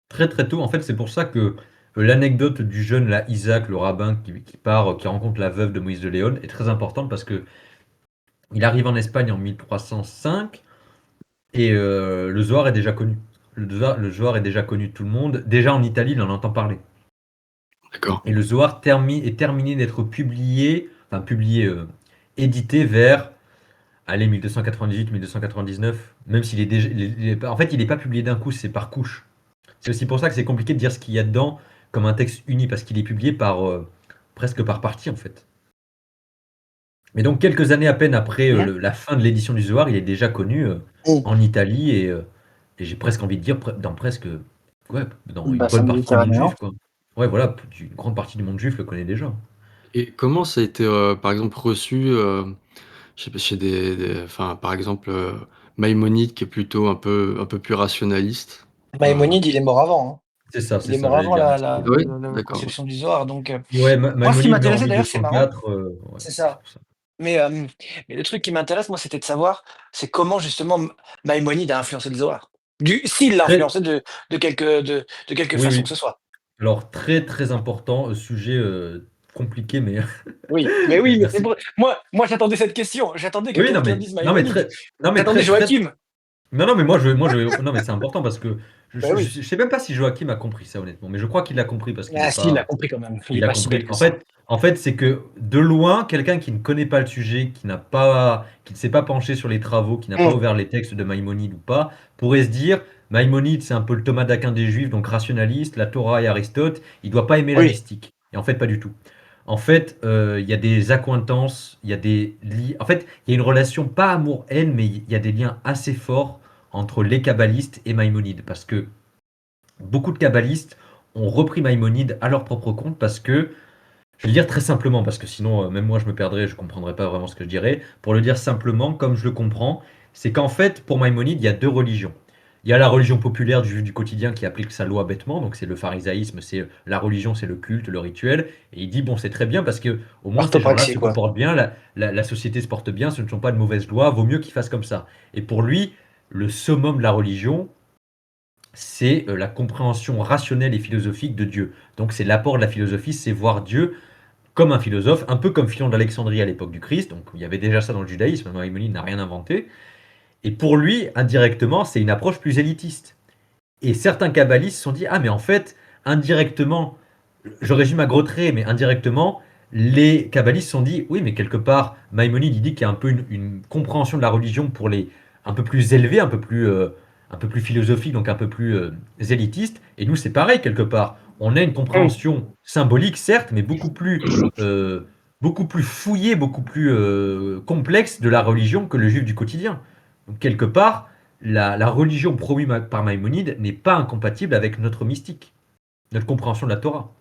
Très très tôt. En fait, c'est pour ça que l'anecdote du jeune là, Isaac, le rabbin qui part, qui rencontre la veuve de Moïse de Léon, est très importante parce que il arrive en Espagne en 1305 et le Zohar est déjà connu. Le Zohar est déjà connu de tout le monde. Déjà en Italie, il en entend parler. d'accord. Et le Zohar est terminé d'être publié, enfin publié, édité vers, allez, 1298-1299, même s'il est déjà, en fait, il n'est pas publié d'un coup, c'est par couche. C'est aussi pour ça que c'est compliqué de dire ce qu'il y a dedans comme un texte uni, parce qu'il est publié presque par partie, en fait. Mais donc, quelques années à peine après Mmh. la fin de l'édition du Zohar, il est déjà connu Mmh. en Italie et j'ai presque envie de dire dans presque, ouais, dans une Bassin bonne partie du monde méditerranéen. juif, quoi. Ouais, voilà, une grande partie du monde juif le connaît déjà. Et comment ça a été, par exemple, reçu, je sais pas, chez enfin, par exemple, Maïmonide qui est plutôt un peu plus rationaliste? Heu Maïmonide, il est mort avant, hein. Il C'est est ça, mort j'allais avant dire, ah oui? la D'accord, ouais. conception du Zohar, donc ouais, moi, ce qui Maïmonide meurt en m'intéressait d'ailleurs, c'est marrant, 1204, ouais, c'est c'est ça. pour ça. Mais le truc qui m'intéresse, moi, c'était de savoir, c'est comment justement Maïmonide a influencé le Zohar. S'il l'a Très, influencé de quelque oui, façon que oui. ce soit. Alors, très, très important, sujet compliqué, mais Oui, mais c'est merci. pour moi j'attendais cette question. J'attendais que Oui, non, quelqu'un mais, dise non, mais Maïmonide. très, non, mais J'attendais très, très, Joachim. non, non, mais non, mais c'est important parce que Bah oui. je sais même pas si Joachim a compris ça, honnêtement, mais je crois qu'il l'a compris parce qu'il est Ah si, il pas, a compris quand même. Il est il a pas si compris. bête que ça. En fait, c'est que de loin, quelqu'un qui ne connaît pas le sujet, qui ne s'est pas penché sur les travaux, qui n'a pas Mmh. ouvert les textes de Maïmonide ou pas, pourrait se dire, Maïmonide, c'est un peu le Thomas d'Aquin des Juifs, donc rationaliste, la Torah et Aristote, il doit pas aimer la Oui, mystique. Et en fait, pas du tout. En fait, il y a des accointances, il y a des liens. En fait, il y a une relation pas amour-haine, mais il y a des liens assez forts entre les kabbalistes et Maïmonide, parce que beaucoup de kabbalistes ont repris Maïmonide à leur propre compte parce que je vais le dire très simplement, parce que sinon, même moi, je me perdrais, je ne comprendrais pas vraiment ce que je dirais. Pour le dire simplement, comme je le comprends, c'est qu'en fait, pour Maïmonide, il y a deux religions. Il y a la religion populaire du quotidien qui applique sa loi bêtement, donc c'est le pharisaïsme, c'est la religion, c'est le culte, le rituel. Et il dit, bon, c'est très bien parce que au moins ces gens-là orthopraxie se quoi. comportent bien, la société se porte bien, ce ne sont pas de mauvaises lois, vaut mieux qu'ils fassent comme ça. Et pour lui, le summum de la religion, c'est la compréhension rationnelle et philosophique de Dieu. Donc c'est l'apport de la philosophie, c'est voir Dieu comme un philosophe, un peu comme Philon d'Alexandrie à l'époque du Christ, donc il y avait déjà ça dans le judaïsme, Maïmonide n'a rien inventé, et pour lui, indirectement, c'est une approche plus élitiste. Et certains kabbalistes se sont dit, ah mais en fait, indirectement, je résume à gros traits, mais indirectement, les kabbalistes se sont dit, oui mais quelque part, Maïmonide il dit qu'il y a un peu une compréhension de la religion pour les un peu plus élevés, un peu plus philosophique, donc un peu plus élitiste, et nous c'est pareil quelque part. On a une Oui, compréhension symbolique, certes, mais beaucoup plus fouillée, beaucoup plus complexe de la religion que le juif du quotidien. Donc quelque part, la religion promue par Maïmonide n'est pas incompatible avec notre mystique, notre compréhension de la Torah.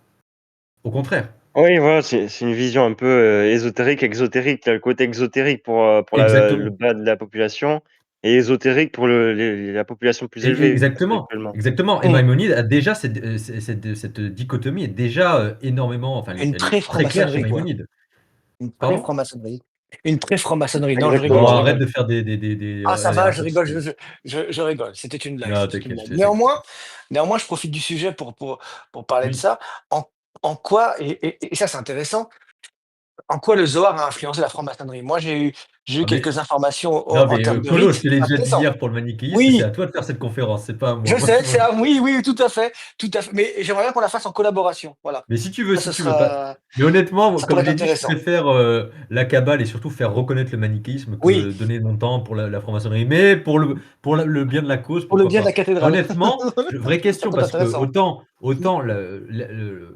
Au contraire. Oui, voilà, c'est une vision un peu, ésotérique, exotérique. Tu as le côté exotérique pour le Exactement. bas de la population et ésotérique pour la population plus élevée, Exactement, spirituellement. exactement. Et Mmh. Maïmonide a déjà cette dichotomie est déjà énormément, enfin, Une elle est très claire chez pré-franc-maçonnerie, quoi. Maïmonide. Une Pardon? pré-franc-maçonnerie. Une pré-franc-maçonnerie. Non, je rigole, Oh, je Exactement. arrête rigole. de faire Ah ça des va, je rigole, raccourcis. je rigole. C'était une blague, Non, c'était une t'inquiète, blague. je sais que c'est Néanmoins, je profite du sujet pour parler de oui. ça. En en quoi et ça, c'est intéressant, en quoi le Zohar a influencé la franc-maçonnerie? Moi, j'ai eu Ah mais quelques informations non, en mais termes de Colo, je rites, te l'ai déjà dit intéressant. hier pour le manichéisme, c'est à Oui, toi de faire cette conférence, c'est pas à moi. je Moi, sais, moi, c'est oui, oui, tout à fait, tout à fait. Mais j'aimerais bien qu'on la fasse en collaboration, voilà. mais Ça, si ce tu veux pas. sera Mais honnêtement, ça comme pourrait je être l'ai dit, je intéressant. préfère la Kabbale et surtout faire reconnaître le manichéisme Oui, que donner mon temps pour la franc-maçonnerie. Mais le bien de la cause, pour le pourquoi bien de la pas. Et cathédrale. honnêtement, vraie Ça question, peut être parce que intéressant. autant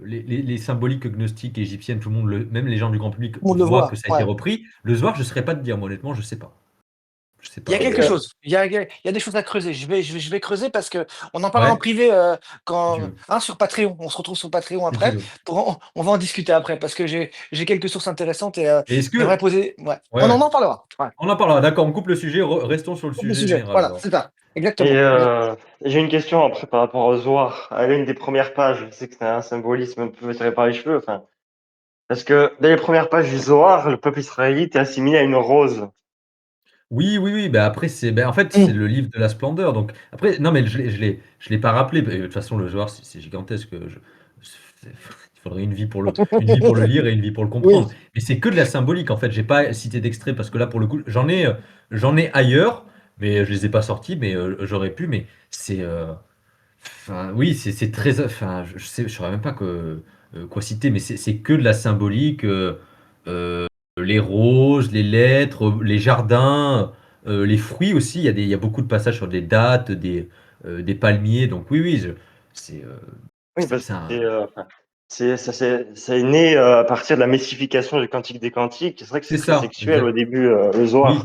les symboliques gnostiques égyptiennes, tout le monde, même les gens du grand public Tout le monde le voient que voit, ça a été ouais. repris. Le Zohar, je ne saurais pas te dire, moi, honnêtement, je sais pas. Je sais Il y a pas. quelque chose, il y a des choses à creuser. Je vais creuser parce qu'on en parlera en Ouais, privé, si tu quand veux. sur Patreon. On se retrouve sur Patreon Si tu après veux. on va en discuter après parce que j'ai quelques sources intéressantes et Et est-ce j'aimerais que. poser ouais, Ouais, on ouais. en parlera. Ouais, On en parlera, d'accord, on coupe le sujet, restons sur le comme le sujet sujet. général Voilà, alors. c'est ça. Et Exactement. j'ai une question après par rapport au Zohar. À l'une des premières pages, je sais que c'est un symbolisme un peu tiré par les cheveux, enfin, parce que dans les premières pages du Zohar, le peuple israélite est assimilé à une rose. Oui, oui, oui, bah après, en fait, c'est Mmh. le livre de la splendeur. Donc, après, non, mais je l'ai pas rappelé. De toute façon, le joueur, c'est gigantesque. Il faudrait une vie pour le lire et une vie pour le Oui, comprendre. Mais c'est que de la symbolique, en fait. J'ai pas cité d'extrait parce que là, pour le coup, j'en ai ailleurs, mais je les ai pas sortis, mais j'aurais pu. Mais enfin, oui, c'est très. Enfin, je saurais même pas quoi citer, mais c'est que de la symbolique. Les roses, les lettres, les jardins, les fruits aussi. Il y a beaucoup de passages sur des dattes, des palmiers. Donc oui, oui, c'est Oui, parce c'est que un. enfin, ça est né à partir de la mystification du Cantique des Cantiques. C'est vrai que c'est C'est très ça, sexuel au exact. début, le Zohar. Oui.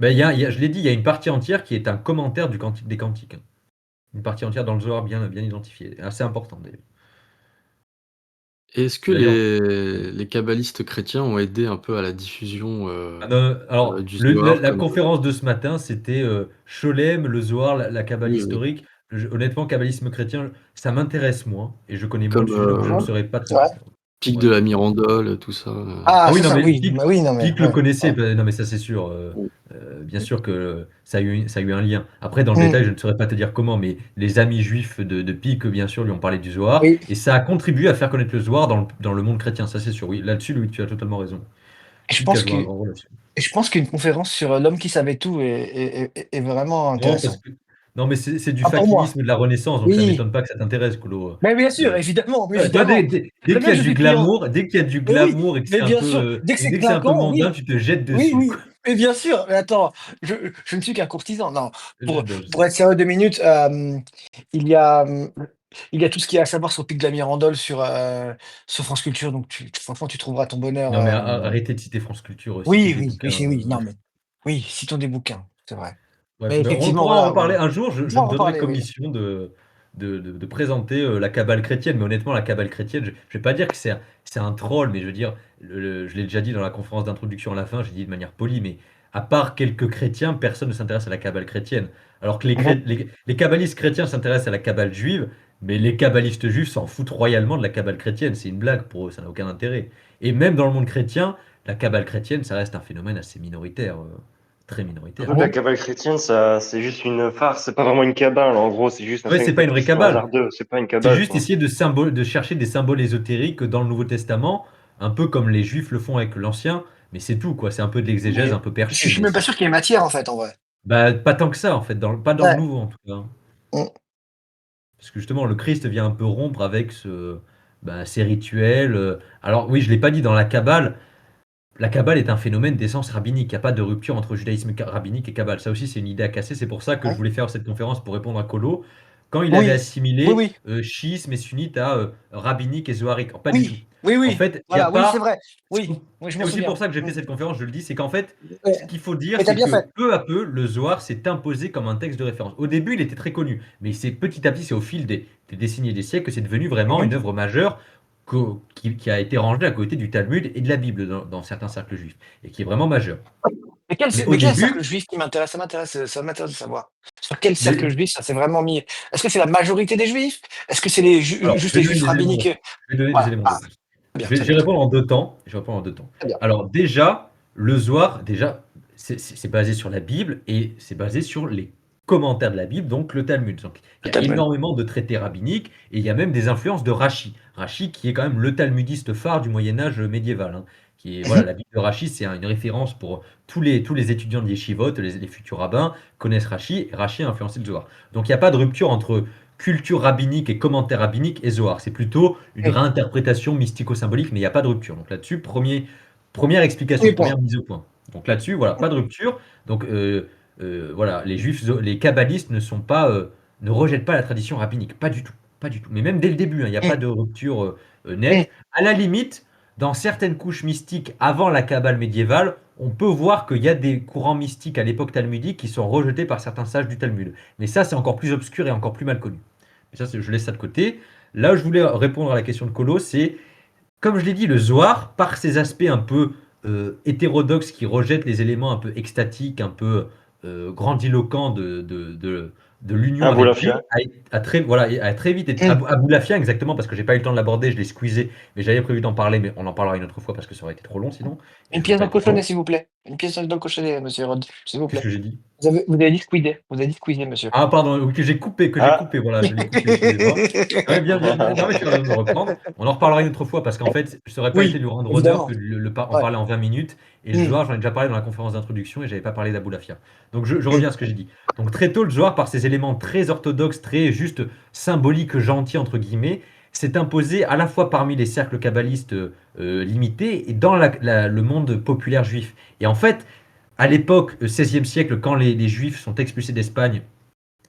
Ben, je l'ai dit, il y a une partie entière qui est un commentaire du Cantique des Cantiques, hein. Une partie entière dans le Zohar bien identifiée. Assez importante d'ailleurs. Et est-ce que D'ailleurs, les kabbalistes chrétiens ont aidé un peu à la diffusion, ah non, alors, du Zohar la comme, conférence de ce matin, c'était Scholem, le Zohar, la Kabbale oui, oui, historique. Honnêtement, kabbalisme chrétien, ça m'intéresse moins et je connais moins le comme, sujet, donc je ne mmh, saurais pas te c'est vrai. répondre. Pic Ouais. de la Mirandole, tout ça, Ah Ah oui, ça, non, ça mais oui, bah oui, non mais Pic le ouais, connaissait, ouais. bah, non, mais ça c'est sûr. oui. Bien sûr que ça a eu un lien. Après, dans le Mmh, détail, je ne saurais pas te dire comment, mais les amis juifs de Pic, bien sûr, lui ont parlé du Zohar oui et ça a contribué à faire connaître le Zohar dans le monde chrétien, ça c'est sûr. Oui, là-dessus, Louis, tu as totalement raison. et je Pic a pense joué que un grand rôle là-dessus. et je pense qu'une conférence sur, l'homme qui savait tout est vraiment Non, parce intéressant. que non, mais c'est du Ah pour moi, fakinisme de la Renaissance, donc ça oui. m'étonne pas que ça t'intéresse, Colo. Mais bien sûr, Le évidemment, toi, évidemment. dès Très qu'il y bien a que je du suis client. glamour Mais oui, et que c'est mais un bien sûr, peu, dès que c'est dès que c'est un peu clinquant, mondain, oui. tu te jettes Oui, dessus, oui, quoi. mais bien sûr, mais attends, je ne suis qu'un courtisan. Non, pour Non, je pour sais. être sérieux 2 minutes, il y a, il y a tout ce qu'il y a à savoir sur Pic de la Mirandole sur France Culture, donc franchement, tu trouveras ton bonheur, Non, mais arrêtez de citer France Culture, citez oui, des oui, oui, bouquins, c'est oui, non mais oui, citons des bouquins, c'est vrai. bref, Mais mais on effectivement, pourra en voilà, reparler un jour. on Je va me en donnerai reparler, comme oui. mission de présenter la cabale chrétienne. Mais honnêtement, la cabale chrétienne, je vais pas dire que c'est un troll, mais je veux dire, je l'ai déjà dit dans la conférence d'introduction à la fin, j'ai dit de manière polie, mais à part quelques chrétiens, personne ne s'intéresse à la cabale chrétienne. Alors que Mmh. les kabbalistes chrétiens s'intéressent à la cabale juive, mais les kabbalistes juifs s'en foutent royalement de la cabale chrétienne. C'est une blague pour eux, ça n'a aucun intérêt. Et même dans le monde chrétien, la cabale chrétienne, ça reste un phénomène assez minoritaire, très minoritaire. Surtout que la cabale chrétienne, ça, c'est juste une farce. C'est pas vraiment une cabale. En gros, c'est juste un Ouais, c'est pas une vraie syncrétisme cabale. hasardeux. C'est pas une C'est cabale, juste quoi. essayer de chercher des symboles ésotériques dans le Nouveau Testament, un peu comme les Juifs le font avec l'Ancien, mais c'est tout, quoi. C'est un peu de l'exégèse, un Mais peu je perché, suis mais même pas sûr qu'il y ait matière en fait, en vrai. bah, pas tant que ça, en fait, pas dans le Ouais. Nouveau, en tout cas, hein. Mmh. Parce que justement, le Christ vient un peu rompre avec ces rituels. Alors oui, je l'ai pas dit dans la Kabbale est un phénomène d'essence rabbinique. Il n'y a pas de rupture entre judaïsme rabbinique et Kabbale. Ça aussi, c'est une idée à casser. C'est pour ça que je Ouais. voulais faire cette conférence pour répondre à Colo. Quand il avait Oui, oui, assimilé oui. chiisme et sunnite à rabbinique et zoharique. Alors, pas du tout. Oui, oui, En oui, fait, il n'y a voilà, oui, c'est pas. vrai. Oui, oui, je m'en C'est aussi pour souviens. ça que j'ai Mmh. fait cette conférence, je le dis, c'est qu'en fait, ce Ouais, qu'il faut dire, mais tu c'est bien que fait. peu à peu, le Zohar s'est imposé comme un texte de référence. Au début, il était très connu, mais c'est petit à petit, c'est au fil des décennies et des siècles que c'est devenu vraiment Mmh. une œuvre majeure qui a été rangé à côté du Talmud et de la Bible dans certains cercles juifs, et qui est vraiment majeur. Mais au Mais quel cercle début, juif qui m'intéresse? Ça m'intéresse de savoir. Sur quel cercle mais juif ça s'est vraiment mis? Est-ce que c'est la majorité des juifs? Est-ce que c'est les alors, juste je vais les donner juifs des éléments de rabbiniques? réponse. Je vais donner des Voilà. éléments de Ah, réponse. très bien, Je vais, très je vais bien, très répondre bien, en deux temps. Je vais répondre en deux temps. très bien. Alors déjà, le Zohar, déjà, c'est basé sur la Bible et c'est basé sur les commentaires de la Bible, donc le Talmud. Donc il Le y a Talmud. énormément de traités rabbiniques et il y a même des influences de Rashi. Rashi qui est quand même le talmudiste phare du Moyen Âge médiéval, hein, qui est, voilà, Mmh. la Bible de Rashi, c'est une référence pour tous les étudiants de yeshivot, les futurs rabbins connaissent Rashi, et Rashi a influencé le Zohar. Donc il n'y a pas de rupture entre culture rabbinique et commentaire rabbinique et Zohar. C'est plutôt une Mmh. réinterprétation mystico-symbolique, mais il n'y a pas de rupture. Donc là-dessus, première explication, 1er point. première mise au point. Donc là-dessus, voilà, pas de rupture. Donc voilà, les juifs, les kabbalistes ne rejettent pas la tradition rabbinique, pas du tout, pas du tout. Mais même dès le début, hein, il n'y a pas Mmh. de rupture Mmh. nette. À la limite, dans certaines couches mystiques avant la Kabbale médiévale, on peut voir qu'il y a des courants mystiques à l'époque talmudique qui sont rejetés par certains sages du Talmud. Mais ça, c'est encore plus obscur et encore plus mal connu. Mais ça, je laisse ça de côté. Là où je voulais répondre à la question de Colo, c'est, comme je l'ai dit, le Zohar, par ses aspects un peu hétérodoxes qui rejettent les éléments un peu extatiques, un peu grandiloquents de l'union Abou avec Dieu, Lafia. a très vite été. Mmh. Abou Lafia, exactement, parce que j'ai pas eu le temps de l'aborder, je l'ai squeezé, mais j'avais prévu d'en parler, mais on en parlera une autre fois parce que ça aurait été trop long sinon, et Une je voulais pièce pas dans le être trop cochonnet, long. s'il vous plaît. Une pièce dans le cochonnet, monsieur Rod, s'il vous Qu'est-ce plaît. que j'ai dit? Vous avez dit squeezer. Vous avez dit squeezer, monsieur. Ah pardon, oui, que j'ai Ah. coupé, voilà, je l'ai coupé, excusez-moi. Ouais, bien, bien, bien. Non, mais tu as raison de me reprendre. On en reparlera une autre fois parce qu'en fait, ça aurait pas été Oui, lui rendre honneur évidemment. que de en Ouais. parler en 20 minutes. Et le Mmh. Zohar, j'en ai déjà parlé dans la conférence d'introduction et j'avais pas parlé d'Abou Lafia. Donc je reviens à ce que j'ai dit. Donc très tôt, le Zohar, par ses éléments très orthodoxes, très juste symboliques, gentils, entre guillemets, s'est imposé à la fois parmi les cercles kabbalistes limités et dans le monde populaire juif. Et en fait, à l'époque, 16e siècle, quand les Juifs sont expulsés d'Espagne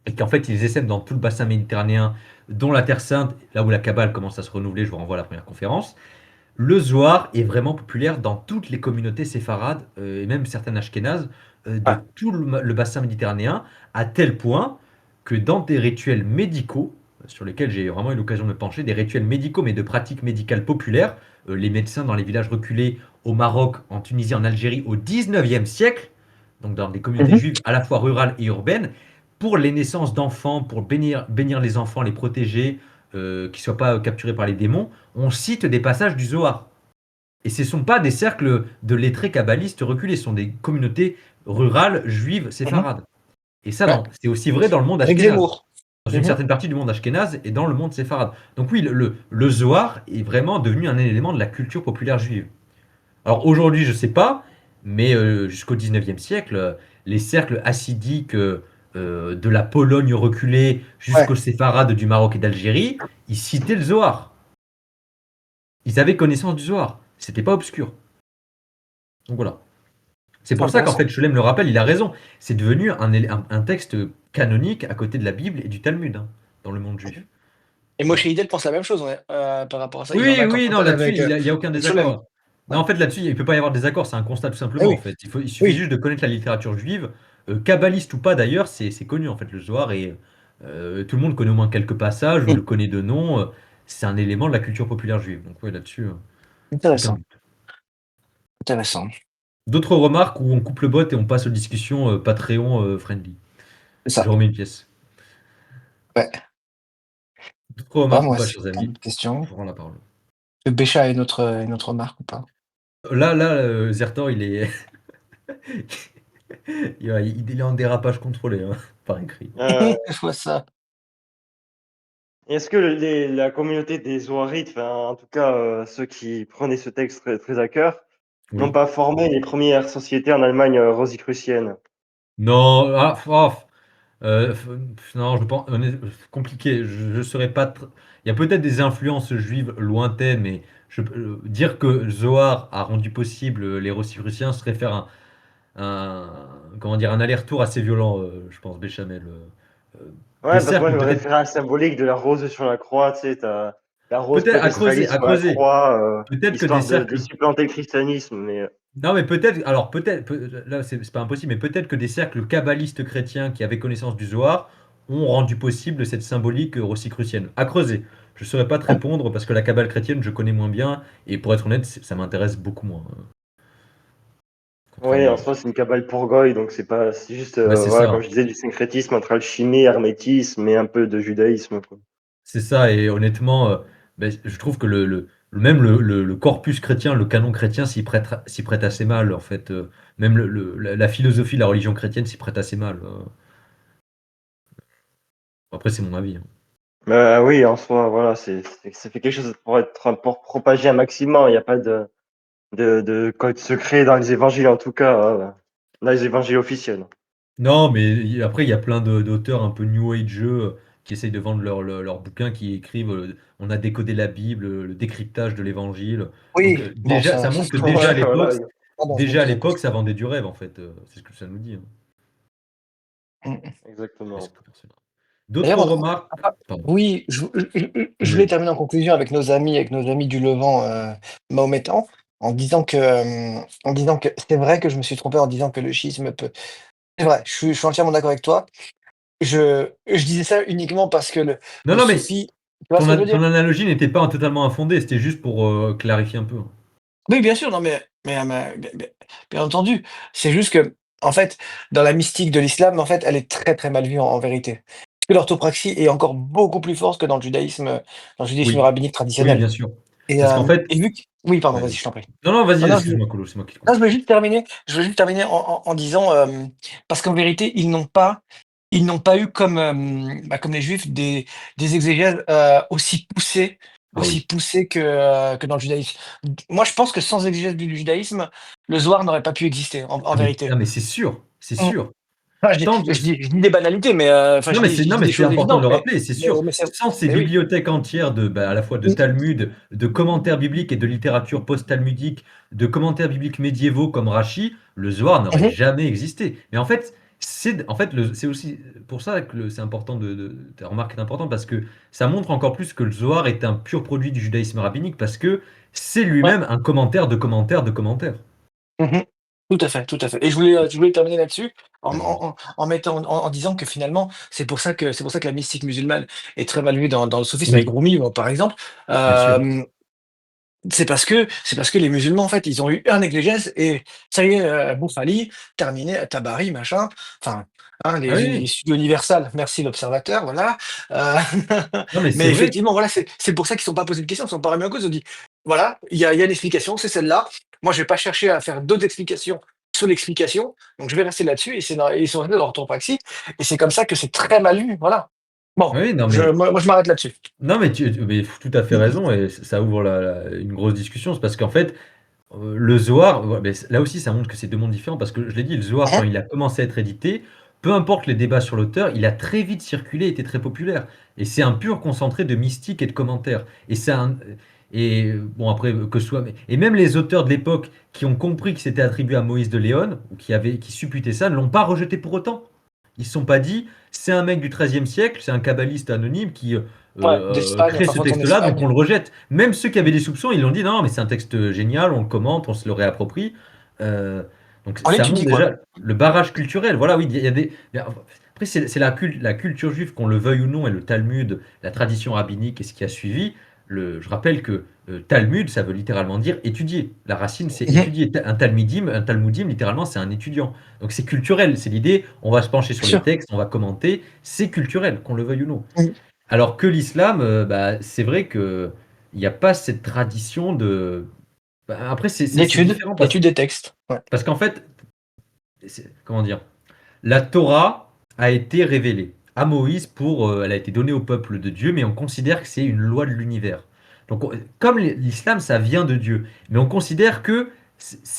et qu'en fait ils essaiment dans tout le bassin méditerranéen, dont la Terre Sainte, là où la Kabbale commence à se renouveler, je vous renvoie à la première conférence, le Zohar est vraiment populaire dans toutes les communautés séfarades, et même certaines ashkénazes, de Ouais. tout le bassin méditerranéen, à tel point que dans des rituels médicaux, sur lesquels j'ai vraiment eu l'occasion de me pencher, des rituels médicaux mais de pratiques médicales populaires, les médecins dans les villages reculés au Maroc, en Tunisie, en Algérie au 19e siècle, donc dans des communautés Mmh. juives à la fois rurales et urbaines, pour les naissances d'enfants, pour bénir les enfants, les protéger, qu'ils ne soient pas capturés par les démons, on cite des passages du Zohar. Et ce ne sont pas des cercles de lettrés kabbalistes reculés, ce sont des communautés rurales juives Mmh. séfarades. Et ça, Ouais. c'est aussi vrai dans le monde Avec ashkénaze, Zemmour. dans une Mmh. certaine partie du monde ashkénaze et dans le monde séfarade. Donc oui, le Zohar est vraiment devenu un élément de la culture populaire juive. Alors aujourd'hui, je ne sais pas, mais jusqu'au 19e siècle, les cercles hassidiques de la Pologne reculée Ouais. jusqu'aux séfarades du Maroc et d'Algérie, ils citaient le Zohar. Ils avaient connaissance du Zohar. C'était pas obscur. Donc voilà. C'est C'est pour ça qu'en intéressant. fait, Scholem le rappelle, il a raison. C'est devenu un texte canonique à côté de la Bible et du Talmud, hein, dans le monde juif. Et Voilà. Moshe Hidel pense la même chose, ouais, par rapport à ça. Il est en Oui, accord oui, non, total là-dessus, avec, il y a aucun Scholem. désaccord. Non, Ouais. en fait, là-dessus, il ne peut pas y avoir de désaccord, c'est un constat tout Eh simplement, en oui, fait. Il suffit oui. juste de connaître la littérature juive, kabbaliste ou pas d'ailleurs, c'est connu, en fait, le Zohar, et tout le monde connaît au moins quelques passages, ou Mmh. le connaît de nom, c'est un élément de la culture populaire juive. Donc, ouais, là-dessus, aucun Intéressant, doute. intéressant. D'autres remarques où on coupe le bot et on passe aux discussions Patreon friendly. C'est Je ça. remets une pièce. Ouais. D'autres Pas remarques ou moi, pas, si chers tu as amis? d'autres questions. Je vous rends la parole. Le Bécha a une autre remarque ou pas? Là, Zertor, il est, il est en dérapage contrôlé, hein, par écrit. Je vois ça. Est-ce que la communauté des Zoharites, enfin, en tout cas ceux qui prenaient ce texte très, très à cœur, n'ont Oui. pas formé les premières sociétés en Allemagne rosicrucienne? Non, non, je pense, compliqué. Je ne saurais pas. Il y a peut-être des influences juives lointaines, mais dire que Zohar a rendu possible les Rosicruciens serait faire comment dire, un aller-retour assez violent, je pense, Béchamel. Des Ouais, parce que moi cercles je me peut-être, référais à la symbolique de la rose sur la croix, tu sais, t'as la rose peut-être peut-être à creuser, israélite à sur la creuser. croix, Peut-être que des histoire de cercles. supplanter le christianisme, mais Non, mais peut-être, alors peut-être, là c'est pas impossible, mais peut-être que des cercles kabbalistes chrétiens qui avaient connaissance du Zohar ont rendu possible cette symbolique rosicrucienne. À creuser. Je saurais pas te répondre parce que la Kabbale chrétienne, je connais moins bien et pour être honnête, ça m'intéresse beaucoup moins, Oui, contrairement en à soi, c'est une cabale pour goy, donc c'est juste, bah, c'est voilà, ça, comme hein. je disais, du syncrétisme entre alchimie, hermétisme et un peu de judaïsme, quoi. C'est ça et honnêtement, je trouve que même le corpus chrétien, le canon chrétien s'y prête assez mal en fait, même la philosophie, la religion chrétienne s'y prête assez mal, Après c'est mon avis, hein. Bah, oui, en soi, voilà, ça fait quelque chose pour propager un maximum. Il n'y a pas de code secret dans les évangiles, en tout cas, dans les évangiles officiels. Non, mais après, il y a plein d'auteurs un peu new age qui essayent de vendre leurs bouquins, qui écrivent on a décodé la Bible, le décryptage de l'évangile. Donc, Oui, bon, déjà, ça montre que Ouais, voilà, déjà à l'époque, ça vendait du rêve, en fait. C'est ce que ça nous dit, hein. Mmh. Après, c'est exactement. plus personnel. D'autres D'ailleurs, remarques? Pardon. oui, je voulais Vas-y. terminer en conclusion avec nos amis du Levant mahométan, en disant que c'est vrai que je me suis trompé en disant que le schisme peut. C'est vrai, je suis entièrement d'accord avec toi. Je disais ça uniquement parce que Non, le non, mais soufi, tu vois ce que je veux ton dire? analogie n'était pas totalement infondée, c'était juste pour clarifier un peu, hein. Oui, bien sûr, non, bien entendu. C'est juste que, en fait, dans la mystique de l'islam, en fait, elle est très, très mal vue en vérité. Parce que l'orthopraxie est encore beaucoup plus forte que dans le judaïsme Oui, rabbinique oui, traditionnel. bien sûr. Et Parce qu'en hem fait, et vu que oui, pardon, ouais, vas-y, vas-y. je t'en prie. Non, non, Non, vas-y, non, excuse-moi, Colo, c'est moi qui te non, coupe. je voulais juste terminer en disant, parce qu'en vérité, ils n'ont pas eu comme, comme les Juifs des exégèses, Ah oui. aussi poussées que dans le judaïsme. Moi, je pense que sans exégèse du judaïsme, le Zohar n'aurait pas pu exister en vérité. Ah mais c'est sûr, c'est Mmh. sûr. Enfin, Tant de je dis des banalités, mais enfin, je non, dis mais des c'est choses important de évidentes, le rappeler, c'est sûr. mais c'est Sans ces mais oui. bibliothèques entières à la fois de Mmh. Talmud, de commentaires bibliques et de littérature post-talmudique, de commentaires bibliques médiévaux comme Rachi, le Zohar Mmh n'aurait mh. jamais existé. Mais en fait, c'est aussi pour ça que c'est important ta remarque est importante parce que ça montre encore plus que le Zohar est un pur produit du judaïsme rabbinique parce que c'est Ouais. lui-même un commentaire de commentaires de commentaires. Mmh. Tout à fait et je voulais terminer là-dessus Vas-y. en disant que finalement, c'est pour ça que la mystique musulmane est très mal vue dans le soufisme avec Oui, Rumi, par exemple. bien sûr. Hem, c'est parce que les musulmans, en fait, ils ont eu un exégèse et ça y est, Boufali, terminé, Tabari, machin, enfin, hein, Ah les oui. studios Universal, merci l'observateur, voilà. Heu, Non, mais c'est mais vrai. effectivement, voilà, c'est pour ça qu'ils ne se sont pas posé de questions, ils se sont pas remis en cause, ils ont dit: «Voilà, il y a une explication, c'est celle-là. Moi, je vais pas chercher à faire d'autres explications sur l'explication, donc je vais rester là-dessus» et ils sont restés dans leur orthopraxie et c'est comme ça que c'est très mal vu, voilà. Bon, Oui, non, mais moi, je m'arrête là-dessus. non, mais mais tout à fait raison et ça ouvre une grosse discussion. C'est parce qu'en fait, le Zohar, ouais, mais là aussi, ça montre que c'est 2 mondes différents parce que je l'ai dit, le Zohar, quand Mmh. il a commencé à être édité, peu importe les débats sur l'auteur, il a très vite circulé, été très populaire et c'est un pur concentré de mystique et de commentaires et c'est un et bon après, que ce soit et même les auteurs de l'époque qui ont compris que c'était attribué à Moïse de Léon ou qui supputaient ça, ne l'ont pas rejeté pour autant. Ils se sont pas dit: «C'est un mec du XIIIe siècle, c'est un kabbaliste anonyme qui, Ouais, d'Espagne, crée enfin, ce quand on texte-là, donc on Espagne. le rejette». Même ceux qui avaient des soupçons, ils l'ont dit: «Non, mais c'est un texte génial, on le commente, on se le réapproprie». Heu, donc On ça montre l'étudie, quoi. déjà le barrage culturel. Voilà, oui, il y a des après c'est la culture juive, qu'on le veuille ou non et le Talmud, la tradition rabbinique et ce qui a suivi. Je rappelle que, Talmud, ça veut littéralement dire étudier. La racine, c'est Mmh. étudier. Un talmudim, littéralement, c'est un étudiant. Donc c'est culturel, c'est l'idée, on va se pencher sur Bien les sûr. textes, on va commenter, c'est culturel, qu'on le veuille ou non. Mmh. Alors que l'islam, c'est vrai qu'il n'y a pas cette tradition de. Après, c'est différent L'étude des textes. Ouais. parce qu'en fait, comment dire, la Torah a été révélée à Moïse elle a été donnée au peuple de Dieu, mais on considère que c'est une loi de l'univers. Donc, comme l'islam, ça vient de Dieu, mais on considère que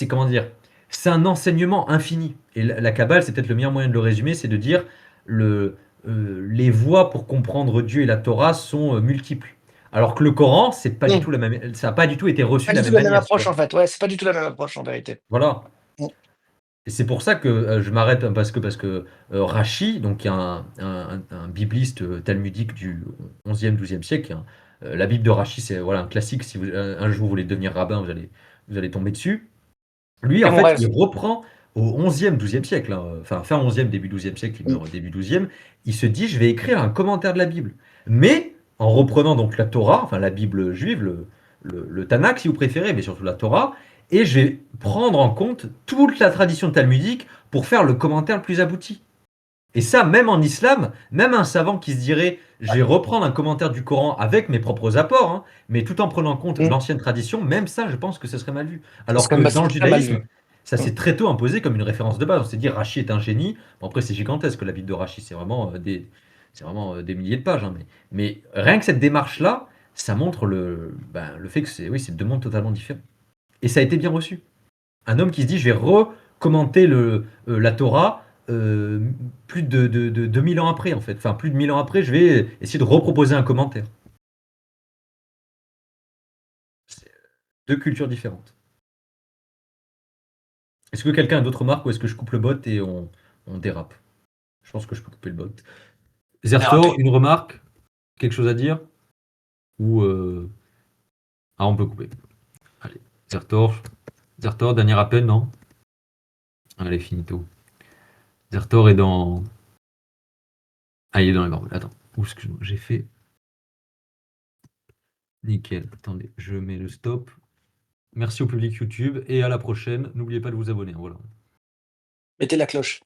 comment dire, c'est un enseignement infini. Et la Kabbale, c'est peut-être le meilleur moyen de le résumer, c'est de dire les voies pour comprendre Dieu et la Torah sont multiples. Alors que le Coran, c'est pas du Mmh. tout la même, ça n'a pas du tout été reçu Pas de du la tout même la même manière, tu approche, vois. en fait. Ouais, c'est pas du tout la même approche, en vérité. Voilà. Mmh. Et c'est pour ça que je m'arrête parce que Rachi, donc qui est un bibliste talmudique du 11e, 12e siècle, hein. La Bible de Rachi, c'est voilà, un classique. Si un jour vous voulez devenir rabbin, vous allez tomber dessus. Lui, C'est en mon fait, rêve. il reprend au 11e, 12e siècle, hein, enfin fin 11e, début 12e siècle, il Mmh. meurt au début 12e. Il se dit, je vais écrire un commentaire de la Bible. Mais en reprenant donc la Torah, enfin la Bible juive, le Tanakh si vous préférez, mais surtout la Torah, et je vais prendre en compte toute la tradition talmudique pour faire le commentaire le plus abouti. Et ça, même en islam, même un savant qui se dirait, je vais reprendre un commentaire du Coran avec mes propres apports, hein, mais tout en prenant en compte Mmh. l'ancienne tradition, même ça, je pense que ce serait mal vu. Ce Alors serait que ma dans le très mal vu. judaïsme, ça Mmh. s'est très tôt imposé comme une référence de base. On s'est dit, Rachi est un génie. Bon, après, c'est gigantesque, la Bible de Rachi, c'est vraiment des milliers de pages, hein, mais rien que cette démarche-là, ça montre le fait que oui, c'est deux mondes totalement différents. Et ça a été bien reçu. Un homme qui se dit, je vais recommenter la Torah plus de 2000 ans après, en fait. Enfin, plus de 1000 ans après, je vais essayer de reproposer un commentaire. C'est deux cultures différentes. Est-ce que quelqu'un a d'autres remarques ou est-ce que je coupe le bot et on dérape? Je pense que je peux couper le bot. Zertor, Dérapé. une remarque? Quelque chose à dire? Ou ah, on peut couper. Allez, Zertor, dernier appel, non? Allez, finito. Zertor est dans... Ah, il est dans les marbles. Attends. Ouh, excuse-moi, j'ai fait... Nickel. Attendez, je mets le stop. Merci au public YouTube et à la prochaine. N'oubliez pas de vous abonner. Voilà. Mettez la cloche.